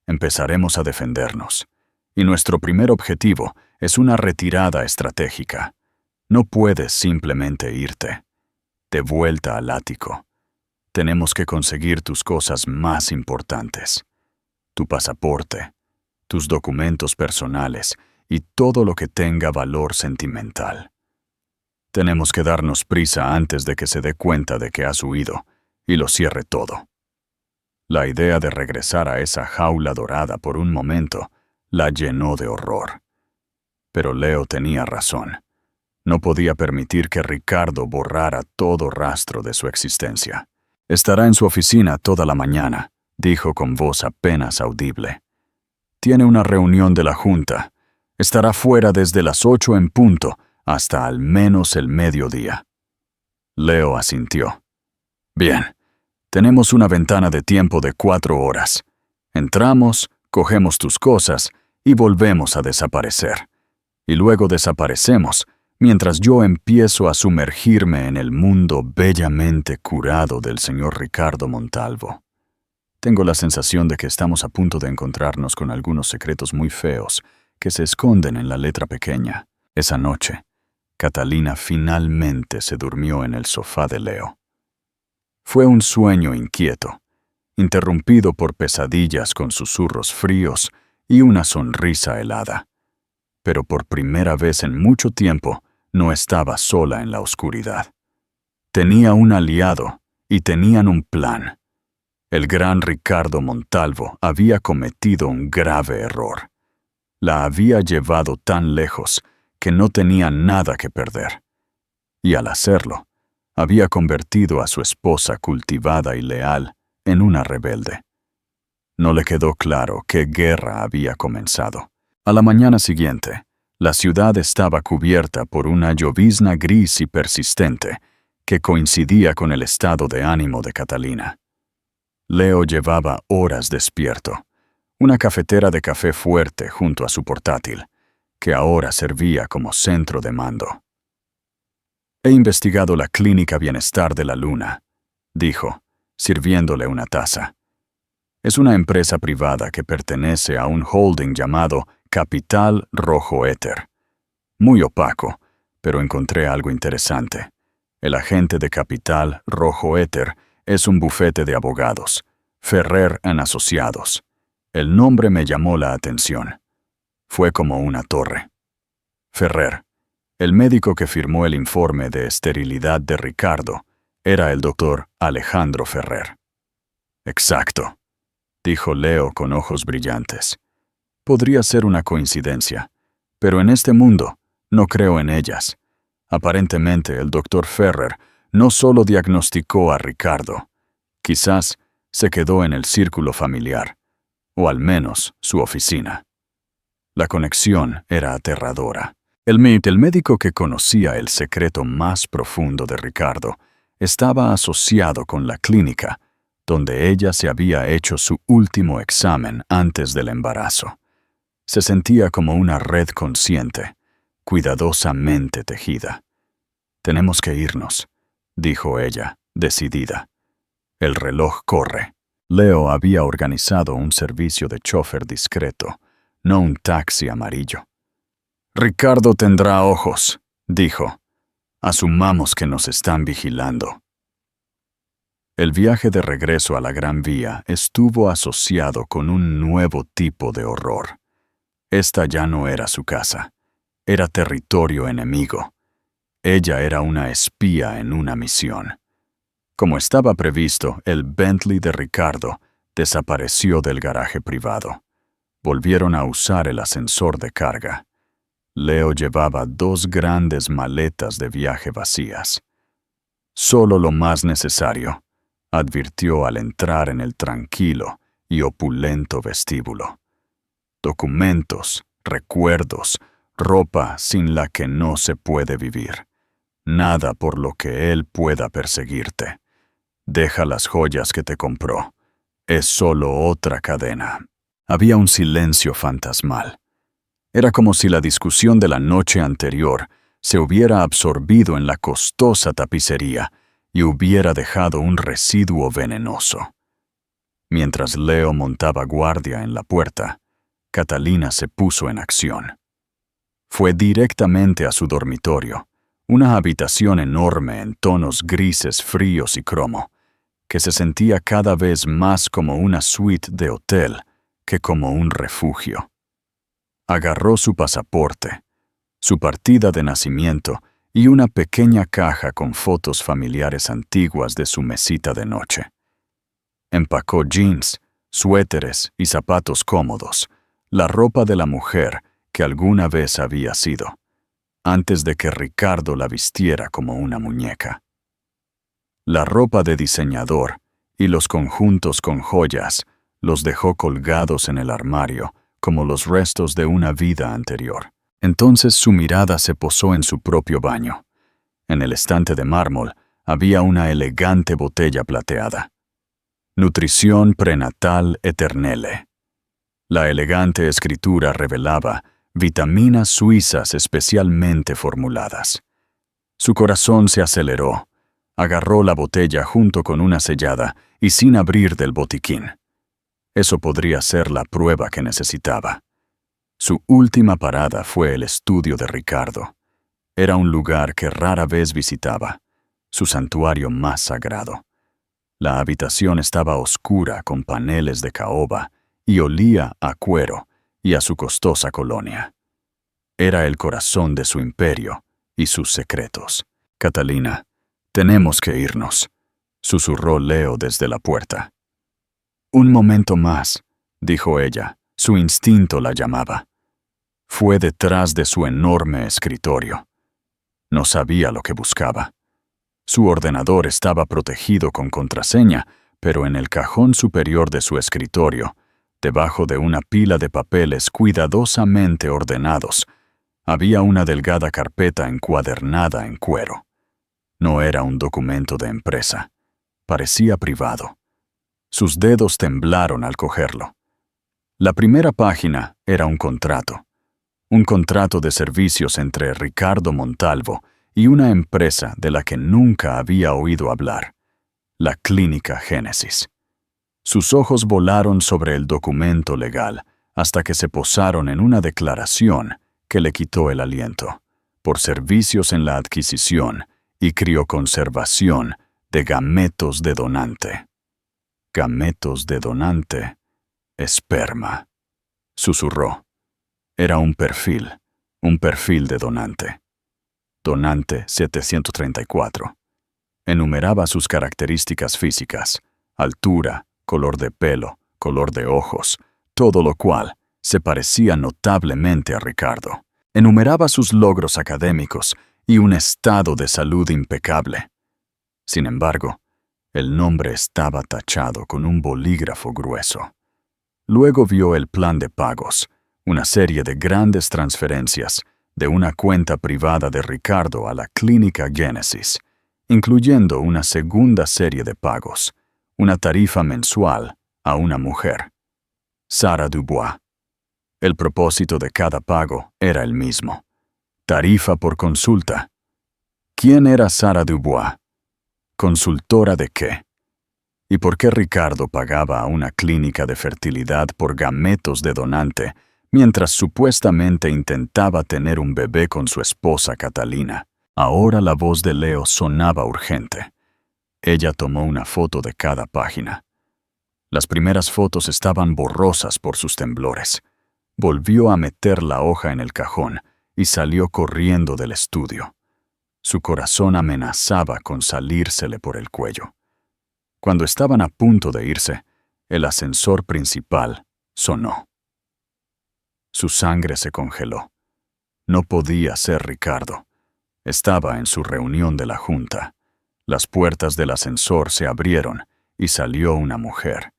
A: Empezaremos a defendernos, y nuestro primer objetivo es una retirada estratégica. No puedes simplemente irte. De vuelta al ático. Tenemos que conseguir tus cosas más importantes. Tu pasaporte, tus documentos personales y todo lo que tenga valor sentimental. Tenemos que darnos prisa antes de que se dé cuenta de que has huido y lo cierre todo. La idea de regresar a esa jaula dorada por un momento la llenó de horror. Pero Leo tenía razón. No podía permitir que Ricardo borrara todo rastro de su existencia. Estará en su oficina toda la mañana, dijo con voz apenas audible. Tiene una reunión de la junta. Estará fuera desde las 8 en punto hasta al menos el mediodía. Leo asintió. Bien. Tenemos una ventana de tiempo de 4 horas. Entramos, cogemos tus cosas y volvemos a desaparecer. Y luego desaparecemos, mientras yo empiezo a sumergirme en el mundo bellamente curado del señor Ricardo Montalvo. Tengo la sensación de que estamos a punto de encontrarnos con algunos secretos muy feos que se esconden en la letra pequeña. Esa noche, Catalina finalmente se durmió en el sofá de Leo. Fue un sueño inquieto, interrumpido por pesadillas con susurros fríos y una sonrisa helada. Pero por primera vez en mucho tiempo no estaba sola en la oscuridad. Tenía un aliado y tenían un plan. El gran Ricardo Montalvo había cometido un grave error. La había llevado tan lejos que no tenía nada que perder. Y al hacerlo, había convertido a su esposa cultivada y leal en una rebelde. No le quedó claro qué guerra había comenzado. A la mañana siguiente, la ciudad estaba cubierta por una llovizna gris y persistente que coincidía con el estado de ánimo de Catalina. Leo llevaba horas despierto, una cafetera de café fuerte junto a su portátil, que ahora servía como centro de mando. He investigado la Clínica Bienestar de la Luna, dijo, sirviéndole una taza. Es una empresa privada que pertenece a un holding llamado Capital Rojo Éter. Muy opaco, pero encontré algo interesante. El agente de Capital Rojo Éter es un bufete de abogados, Ferrer & Asociados. El nombre me llamó la atención. Fue como una torre. Ferrer, el médico que firmó el informe de esterilidad de Ricardo, era el doctor Alejandro Ferrer. Exacto, dijo Leo con ojos brillantes. Podría ser una coincidencia, pero en este mundo no creo en ellas. Aparentemente el doctor Ferrer no solo diagnosticó a Ricardo, quizás se quedó en el círculo familiar, o al menos su oficina. La conexión era aterradora. El médico que conocía el secreto más profundo de Ricardo estaba asociado con la clínica, donde ella se había hecho su último examen antes del embarazo. Se sentía como una red consciente, cuidadosamente tejida. «Tenemos que irnos», dijo ella, decidida. El reloj corre. Leo había organizado un servicio de chofer discreto, no un taxi amarillo. «Ricardo tendrá ojos», dijo. «Asumamos que nos están vigilando». El viaje de regreso a la Gran Vía estuvo asociado con un nuevo tipo de horror. Esta ya no era su casa. Era territorio enemigo. Ella era una espía en una misión. Como estaba previsto, el Bentley de Ricardo desapareció del garaje privado. Volvieron a usar el ascensor de carga. Leo llevaba 2 grandes maletas de viaje vacías. «Solo lo más necesario», advirtió al entrar en el tranquilo y opulento vestíbulo. «Documentos, recuerdos, ropa sin la que no se puede vivir. Nada por lo que él pueda perseguirte. Deja las joyas que te compró. Es solo otra cadena». Había un silencio fantasmal. Era como si la discusión de la noche anterior se hubiera absorbido en la costosa tapicería y hubiera dejado un residuo venenoso. Mientras Leo montaba guardia en la puerta, Catalina se puso en acción. Fue directamente a su dormitorio, una habitación enorme en tonos grises fríos y cromo, que se sentía cada vez más como una suite de hotel que como un refugio. Agarró su pasaporte, su partida de nacimiento y una pequeña caja con fotos familiares antiguas de su mesita de noche. Empacó jeans, suéteres y zapatos cómodos, la ropa de la mujer que alguna vez había sido, antes de que Ricardo la vistiera como una muñeca. La ropa de diseñador y los conjuntos con joyas los dejó colgados en el armario como los restos de una vida anterior. Entonces su mirada se posó en su propio baño. En el estante de mármol había una elegante botella plateada. Nutrición prenatal Eternelle. La elegante escritura revelaba vitaminas suizas especialmente formuladas. Su corazón se aceleró. Agarró la botella junto con una sellada y sin abrir del botiquín. Eso podría ser la prueba que necesitaba. Su última parada fue el estudio de Ricardo. Era un lugar que rara vez visitaba, su santuario más sagrado. La habitación estaba oscura con paneles de caoba y olía a cuero y a su costosa colonia. Era el corazón de su imperio y sus secretos. «Catalina, tenemos que irnos», susurró Leo desde la puerta. «Un momento más», dijo ella. Su instinto la llamaba. Fue detrás de su enorme escritorio. No sabía lo que buscaba. Su ordenador estaba protegido con contraseña, pero en el cajón superior de su escritorio, debajo de una pila de papeles cuidadosamente ordenados, había una delgada carpeta encuadernada en cuero. No era un documento de empresa. Parecía privado. Sus dedos temblaron al cogerlo. La primera página era un contrato de servicios entre Ricardo Montalvo y una empresa de la que nunca había oído hablar. la Clínica Génesis. Sus ojos volaron sobre el documento legal hasta que se posaron en una declaración que le quitó el aliento, por servicios en la adquisición y crioconservación de gametos de donante. Gametos de donante, esperma, susurró. Era un perfil de donante. Donante 734. Enumeraba sus características físicas, altura, color de pelo, color de ojos, todo lo cual se parecía notablemente a Ricardo. Enumeraba sus logros académicos y un estado de salud impecable. Sin embargo, el nombre estaba tachado con un bolígrafo grueso. Luego vio el plan de pagos, una serie de grandes transferencias de una cuenta privada de Ricardo a la Clínica Génesis, incluyendo una segunda serie de pagos, una tarifa mensual a una mujer, Sara Dubois. El propósito de cada pago era el mismo: tarifa por consulta. ¿Quién era Sara Dubois? ¿Consultora de qué? ¿Y por qué Ricardo pagaba a una clínica de fertilidad por gametos de donante, mientras supuestamente intentaba tener un bebé con su esposa Catalina? Ahora la voz de Leo sonaba urgente. Ella tomó una foto de cada página. Las primeras fotos estaban borrosas por sus temblores. Volvió a meter la hoja en el cajón y salió corriendo del estudio. Su corazón amenazaba con salírsele por el cuello. Cuando estaban a punto de irse, el ascensor principal sonó. Su sangre se congeló. No podía ser Ricardo. Estaba en su reunión de la junta. Las puertas del ascensor se abrieron y salió una mujer.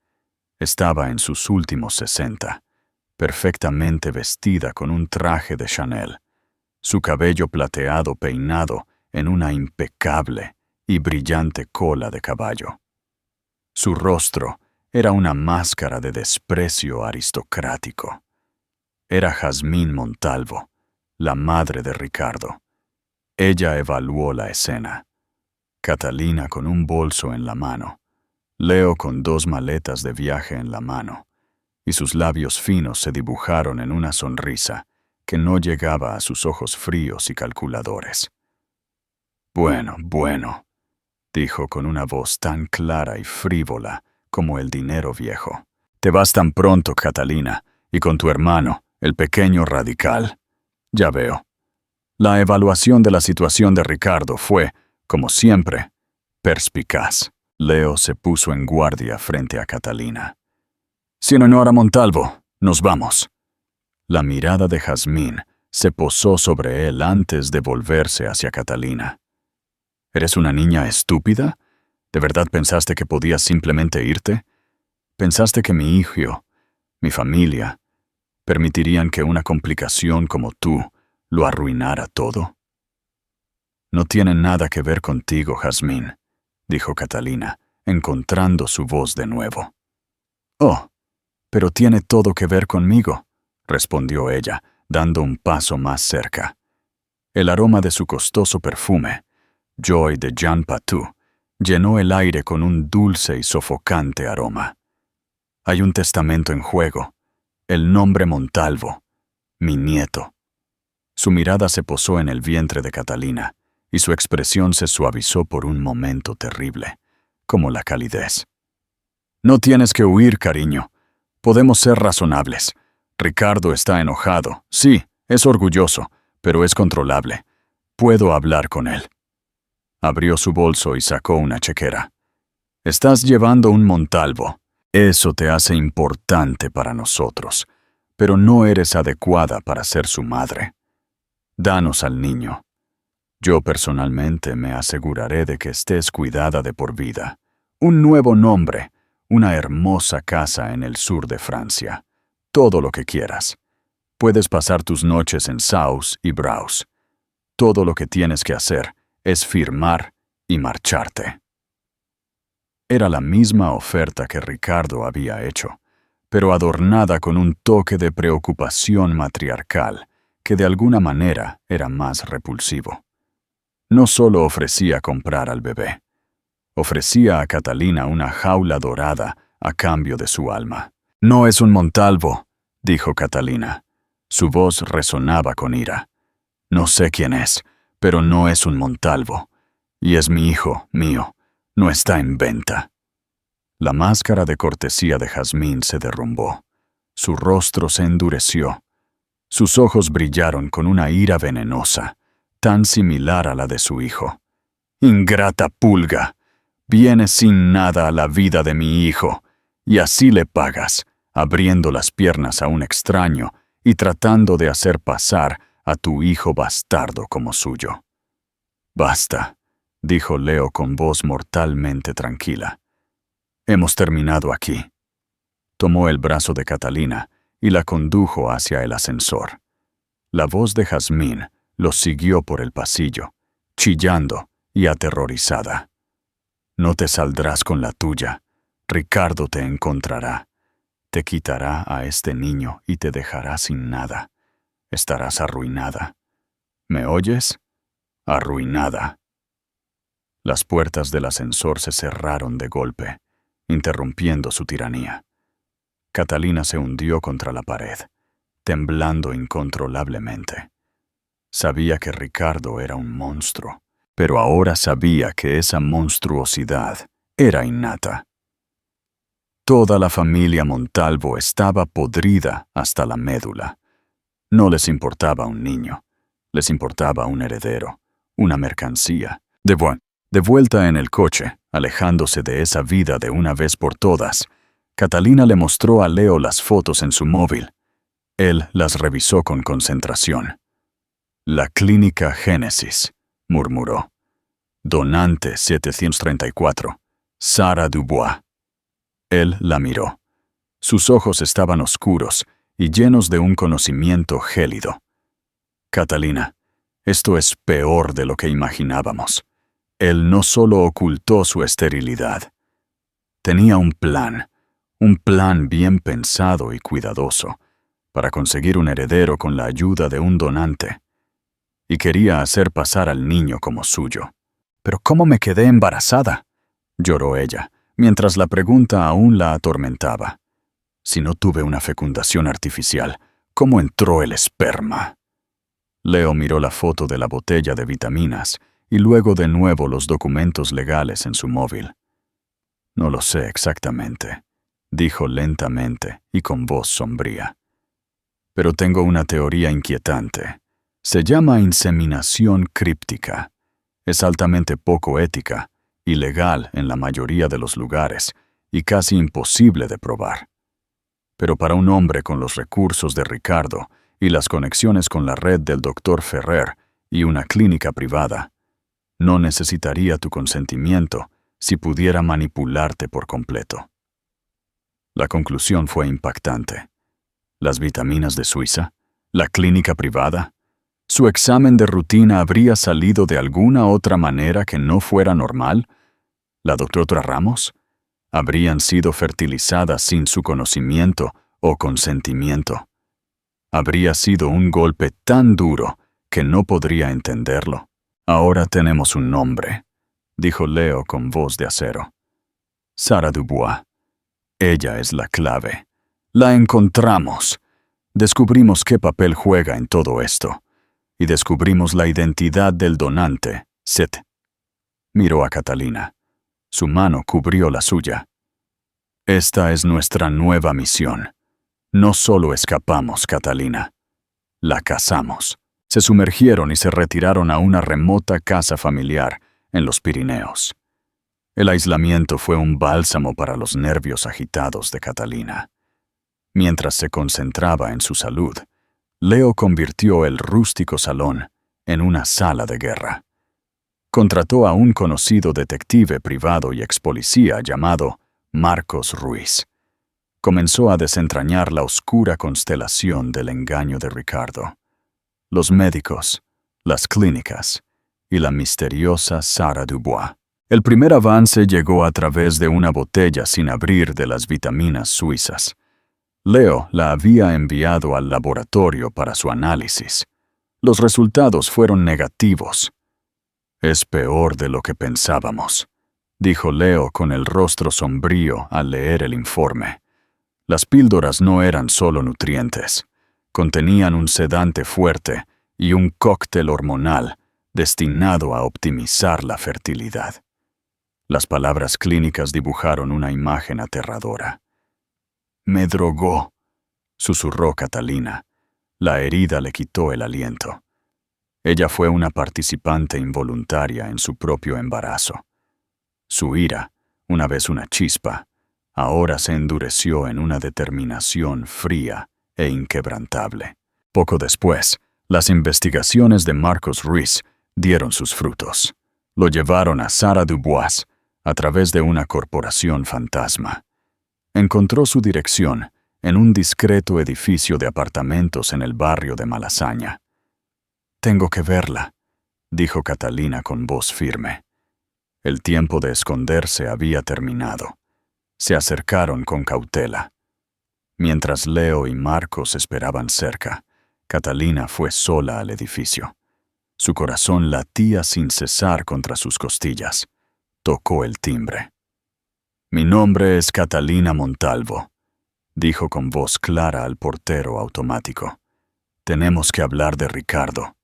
A: Estaba en sus últimos 60, perfectamente vestida con un traje de Chanel, su cabello plateado peinado en una impecable y brillante cola de caballo. Su rostro era una máscara de desprecio aristocrático. Era Jazmín Montalvo, la madre de Ricardo. Ella evaluó la escena. Catalina con un bolso en la mano, Leo con 2 maletas de viaje en la mano, y sus labios finos se dibujaron en una sonrisa que no llegaba a sus ojos fríos y calculadores. Bueno, dijo con una voz tan clara y frívola como el dinero viejo. Te vas tan pronto, Catalina, y con tu hermano, el pequeño radical. Ya veo. La evaluación de la situación de Ricardo fue, como siempre, perspicaz. Leo se puso en guardia frente a Catalina. Señora Montalvo, nos vamos. La mirada de Jazmín se posó sobre él antes de volverse hacia Catalina. ¿Eres una niña estúpida? ¿De verdad pensaste que podías simplemente irte? ¿Pensaste que mi hijo, mi familia, permitirían que una complicación como tú lo arruinara todo? No tiene nada que ver contigo, Jazmín, dijo Catalina, encontrando su voz de nuevo. Oh, pero tiene todo que ver conmigo, respondió ella, dando un paso más cerca. El aroma de su costoso perfume, Joy de Jean Patou, llenó el aire con un dulce y sofocante aroma. Hay un testamento en juego, el nombre Montalvo, mi nieto. Su mirada se posó en el vientre de Catalina, y su expresión se suavizó por un momento terrible, como la calidez. No tienes que huir, cariño. Podemos ser razonables. Ricardo está enojado. Sí, es orgulloso, pero es controlable. Puedo hablar con él. Abrió su bolso y sacó una chequera. Estás llevando un Montalvo. Eso te hace importante para nosotros, pero no eres adecuada para ser su madre. Danos al niño. Yo personalmente me aseguraré de que estés cuidada de por vida. Un nuevo nombre, una hermosa casa en el sur de Francia. Todo lo que quieras. Puedes pasar tus noches en Saus y Braus. Todo lo que tienes que hacer es firmar y marcharte. Era la misma oferta que Ricardo había hecho, pero adornada con un toque de preocupación matriarcal que de alguna manera era más repulsivo. No solo ofrecía comprar al bebé, Ofrecía a Catalina una jaula dorada a cambio de su alma. «No es un Montalvo», dijo Catalina. Su voz resonaba con ira. «No sé quién es, pero no es un Montalvo. Y es mi hijo, mío. No está en venta». La máscara de cortesía de Jazmín se derrumbó. Su rostro se endureció. Sus ojos brillaron con una ira venenosa, tan similar a la de su hijo. «Ingrata pulga, vienes sin nada a la vida de mi hijo, y así le pagas, abriendo las piernas a un extraño y tratando de hacer pasar a tu hijo bastardo como suyo». «Basta», dijo Leo con voz mortalmente tranquila. «Hemos terminado aquí». Tomó el brazo de Catalina y la condujo hacia el ascensor. La voz de Jazmín los siguió por el pasillo, chillando y aterrorizada. «No te saldrás con la tuya. Ricardo te encontrará. Te quitará a este niño y te dejará sin nada. Estarás arruinada. ¿Me oyes? Arruinada». Las puertas del ascensor se cerraron de golpe, interrumpiendo su tiranía. Catalina se hundió contra la pared, temblando incontrolablemente. Sabía que Ricardo era un monstruo, pero ahora sabía que esa monstruosidad era innata. Toda la familia Montalvo estaba podrida hasta la médula. No les importaba un niño, les importaba un heredero, una mercancía. De vuelta en el coche, alejándose de esa vida de una vez por todas, Catalina le mostró a Leo las fotos en su móvil. Él las revisó con concentración. «La clínica Génesis», murmuró. «Donante 734, Sara Dubois». Él la miró. Sus ojos estaban oscuros y llenos de un conocimiento gélido. «Catalina, esto es peor de lo que imaginábamos. Él no solo ocultó su esterilidad. Tenía un plan bien pensado y cuidadoso, para conseguir un heredero con la ayuda de un donante. Y quería hacer pasar al niño como suyo». «¿Pero cómo me quedé embarazada?», lloró ella, mientras la pregunta aún la atormentaba. «Si no tuve una fecundación artificial, ¿cómo entró el esperma?». Leo miró la foto de la botella de vitaminas y luego de nuevo los documentos legales en su móvil. «No lo sé exactamente», dijo lentamente y con voz sombría. «Pero tengo una teoría inquietante. Se llama inseminación críptica. Es altamente poco ética, ilegal en la mayoría de los lugares y casi imposible de probar. Pero para un hombre con los recursos de Ricardo y las conexiones con la red del Dr. Ferrer y una clínica privada, no necesitaría tu consentimiento si pudiera manipularte por completo». La conclusión fue impactante. ¿Las vitaminas de Suiza? ¿La clínica privada? ¿Su examen de rutina habría salido de alguna otra manera que no fuera normal? ¿La doctora Ramos? ¿Habrían sido fertilizadas sin su conocimiento o consentimiento? Habría sido un golpe tan duro que no podría entenderlo. «Ahora tenemos un nombre», dijo Leo con voz de acero. «Sara Dubois. Ella es la clave. La encontramos. Descubrimos qué papel juega en todo esto. Y descubrimos la identidad del donante, Seth». Miró a Catalina. Su mano cubrió la suya. «Esta es nuestra nueva misión. No solo escapamos, Catalina. La cazamos». Se sumergieron y se retiraron a una remota casa familiar en los Pirineos. El aislamiento fue un bálsamo para los nervios agitados de Catalina. Mientras se concentraba en su salud, Leo convirtió el rústico salón en una sala de guerra. Contrató a un conocido detective privado y expolicía llamado Marcos Ruiz. Comenzó a desentrañar la oscura constelación del engaño de Ricardo. Los médicos, las clínicas y la misteriosa Sara Dubois. El primer avance llegó a través de una botella sin abrir de las vitaminas suizas. Leo la había enviado al laboratorio para su análisis. Los resultados fueron negativos. «Es peor de lo que pensábamos», dijo Leo con el rostro sombrío al leer el informe. Las píldoras no eran solo nutrientes. Contenían un sedante fuerte y un cóctel hormonal destinado a optimizar la fertilidad. Las palabras clínicas dibujaron una imagen aterradora. «Me drogó», susurró Catalina. La herida le quitó el aliento. Ella fue una participante involuntaria en su propio embarazo. Su ira, una vez una chispa, ahora se endureció en una determinación fría e inquebrantable. Poco después, las investigaciones de Marcos Ruiz dieron sus frutos. Lo llevaron a Sara Dubois a través de una corporación fantasma. Encontró su dirección en un discreto edificio de apartamentos en el barrio de Malasaña. «Tengo que verla», dijo Catalina con voz firme. El tiempo de esconderse había terminado. Se acercaron con cautela. Mientras Leo y Marcos esperaban cerca, Catalina fue sola al edificio. Su corazón latía sin cesar contra sus costillas. Tocó el timbre. «Mi nombre es Catalina Montalvo», dijo con voz clara al portero automático. «Tenemos que hablar de Ricardo».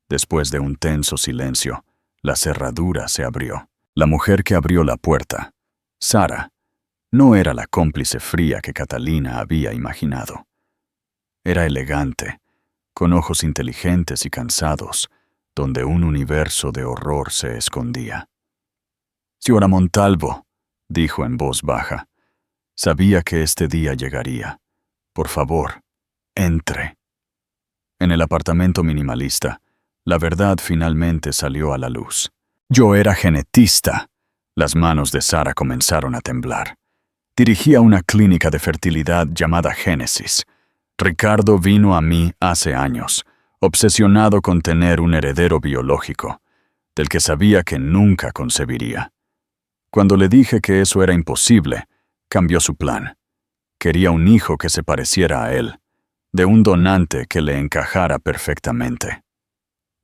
A: Después de un tenso silencio, la cerradura se abrió. La mujer que abrió la puerta, Sara, no era la cómplice fría que Catalina había imaginado. Era elegante, con ojos inteligentes y cansados, donde un universo de horror se escondía. «Señora Montalvo», dijo en voz baja, «sabía que este día llegaría. Por favor, entre». En el apartamento minimalista, la verdad finalmente salió a la luz. «Yo era genetista». Las manos de Sara comenzaron a temblar. «Dirigía una clínica de fertilidad llamada Génesis. Ricardo vino a mí hace años, obsesionado con tener un heredero biológico, del que sabía que nunca concebiría. Cuando le dije que eso era imposible, cambió su plan. Quería un hijo que se pareciera a él, de un donante que le encajara perfectamente.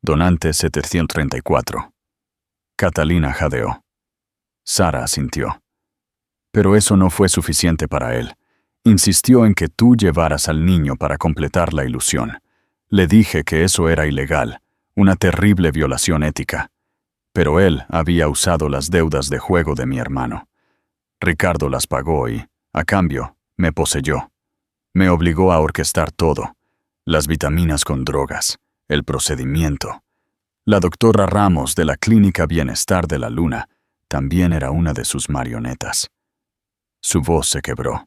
A: Donante 734. Catalina jadeó. Sara asintió. Pero eso no fue suficiente para él. Insistió en que tú llevaras al niño para completar la ilusión. Le dije que eso era ilegal, una terrible violación ética. Pero él había usado las deudas de juego de mi hermano. Ricardo las pagó y, a cambio, me poseyó. Me obligó a orquestar todo. Las vitaminas con drogas, el procedimiento. La doctora Ramos de la Clínica Bienestar de la Luna también era una de sus marionetas. Su voz se quebró.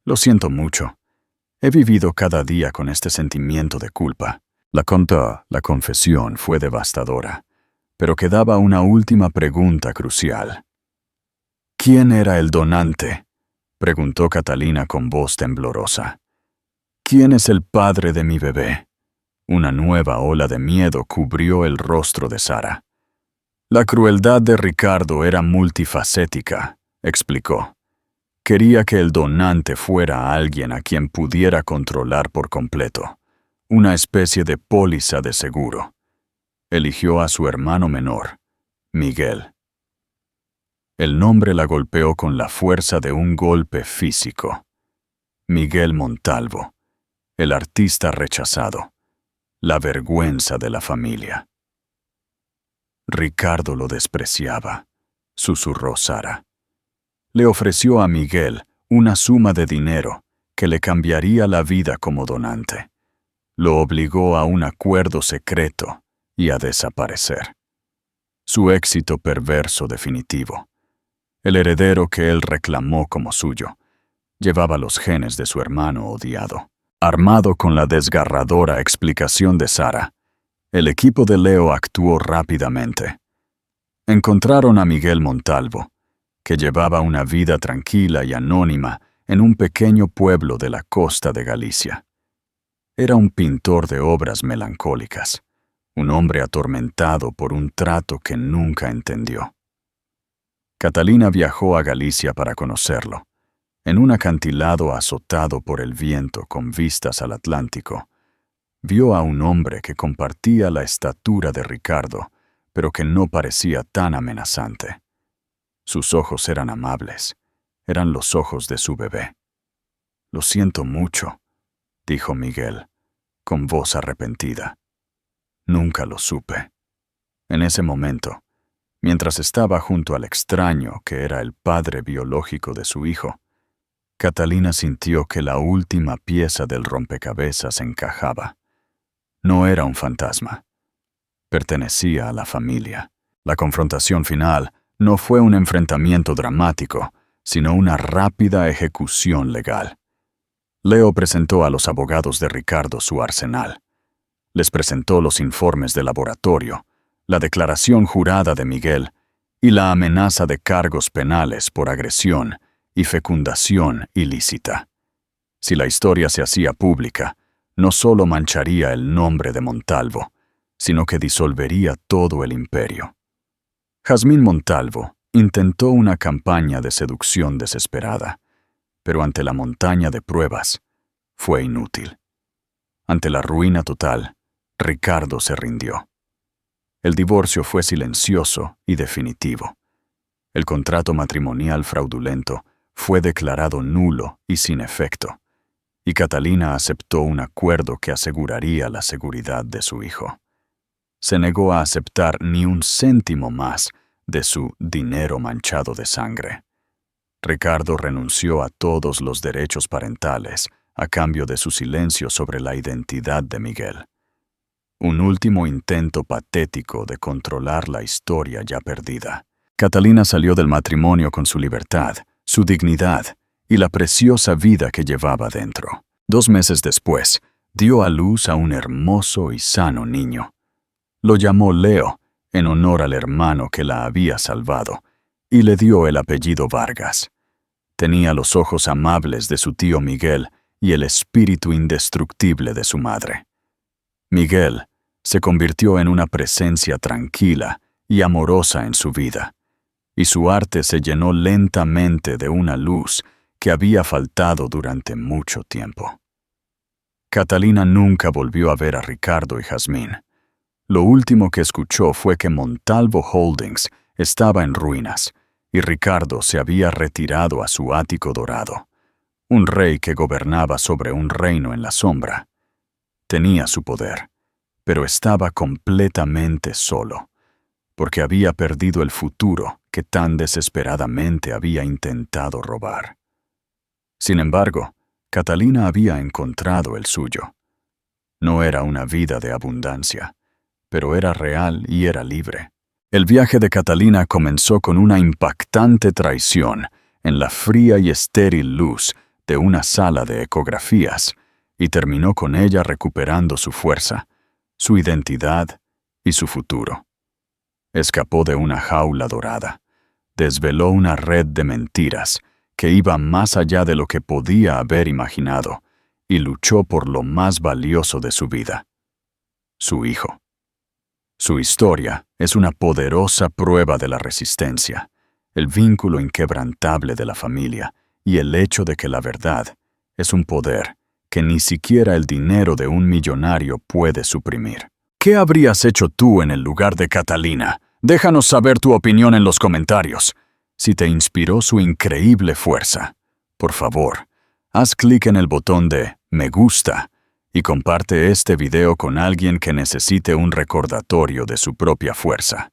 A: «Lo siento mucho. He vivido cada día con este sentimiento de culpa». La confesión fue devastadora, pero quedaba una última pregunta crucial. «¿Quién era el donante?», preguntó Catalina con voz temblorosa. «¿Quién es el padre de mi bebé?». Una nueva ola de miedo cubrió el rostro de Sara. «La crueldad de Ricardo era multifacética», explicó. «Quería que el donante fuera alguien a quien pudiera controlar por completo, una especie de póliza de seguro. Eligió a su hermano menor, Miguel». El nombre la golpeó con la fuerza de un golpe físico. Miguel Montalvo, el artista rechazado, la vergüenza de la familia. «Ricardo lo despreciaba», susurró Sara. Le ofreció a Miguel una suma de dinero que le cambiaría la vida como donante. Lo obligó a un acuerdo secreto y a desaparecer. Su éxito perverso definitivo. El heredero que él reclamó como suyo llevaba los genes de su hermano odiado. Armado con la desgarradora explicación de Sara, el equipo de Leo actuó rápidamente. Encontraron a Miguel Montalvo, que llevaba una vida tranquila y anónima en un pequeño pueblo de la costa de Galicia. Era un pintor de obras melancólicas, un hombre atormentado por un trato que nunca entendió. Catalina viajó a Galicia para conocerlo. En un acantilado azotado por el viento con vistas al Atlántico, vio a un hombre que compartía la estatura de Ricardo, pero que no parecía tan amenazante. Sus ojos eran amables. Eran los ojos de su bebé. «Lo siento mucho», dijo Miguel, con voz arrepentida. «Nunca lo supe». En ese momento, mientras estaba junto al extraño que era el padre biológico de su hijo, Catalina sintió que la última pieza del rompecabezas encajaba. No era un fantasma. Pertenecía a la familia. La confrontación final no fue un enfrentamiento dramático, sino una rápida ejecución legal. Leo presentó a los abogados de Ricardo su arsenal. Les presentó los informes de laboratorio, la declaración jurada de Miguel y la amenaza de cargos penales por agresión y fecundación ilícita. Si la historia se hacía pública, no solo mancharía el nombre de Montalvo, sino que disolvería todo el imperio. Jazmín Montalvo intentó una campaña de seducción desesperada, pero ante la montaña de pruebas, fue inútil. Ante la ruina total, Ricardo se rindió. El divorcio fue silencioso y definitivo. El contrato matrimonial fraudulento fue declarado nulo y sin efecto, y Catalina aceptó un acuerdo que aseguraría la seguridad de su hijo. Se negó a aceptar ni un céntimo más de su dinero manchado de sangre. Ricardo renunció a todos los derechos parentales a cambio de su silencio sobre la identidad de Miguel. Un último intento patético de controlar la historia ya perdida. Catalina salió del matrimonio con su libertad, su dignidad y la preciosa vida que llevaba dentro. 2 meses después, dio a luz a un hermoso y sano niño. Lo llamó Leo, en honor al hermano que la había salvado, y le dio el apellido Vargas. Tenía los ojos amables de su tío Miguel y el espíritu indestructible de su madre. Miguel se convirtió en una presencia tranquila y amorosa en su vida, y su arte se llenó lentamente de una luz que había faltado durante mucho tiempo. Catalina nunca volvió a ver a Ricardo y Jazmín. Lo último que escuchó fue que Montalvo Holdings estaba en ruinas y Ricardo se había retirado a su ático dorado, un rey que gobernaba sobre un reino en la sombra. Tenía su poder, pero estaba completamente solo, porque había perdido el futuro que tan desesperadamente había intentado robar. Sin embargo, Catalina había encontrado el suyo. No era una vida de abundancia, pero era real y era libre. El viaje de Catalina comenzó con una impactante traición en la fría y estéril luz de una sala de ecografías y terminó con ella recuperando su fuerza, su identidad y su futuro. Escapó de una jaula dorada, desveló una red de mentiras que iba más allá de lo que podía haber imaginado y luchó por lo más valioso de su vida, su hijo. Su historia es una poderosa prueba de la resistencia, el vínculo inquebrantable de la familia y el hecho de que la verdad es un poder que ni siquiera el dinero de un millonario puede suprimir. ¿Qué habrías hecho tú en el lugar de Catalina? Déjanos saber tu opinión en los comentarios. Si te inspiró su increíble fuerza, por favor, haz clic en el botón de me gusta y comparte este video con alguien que necesite un recordatorio de su propia fuerza.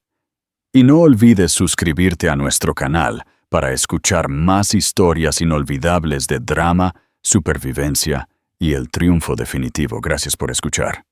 A: Y no olvides suscribirte a nuestro canal para escuchar más historias inolvidables de drama, supervivencia y el triunfo definitivo. Gracias por escuchar.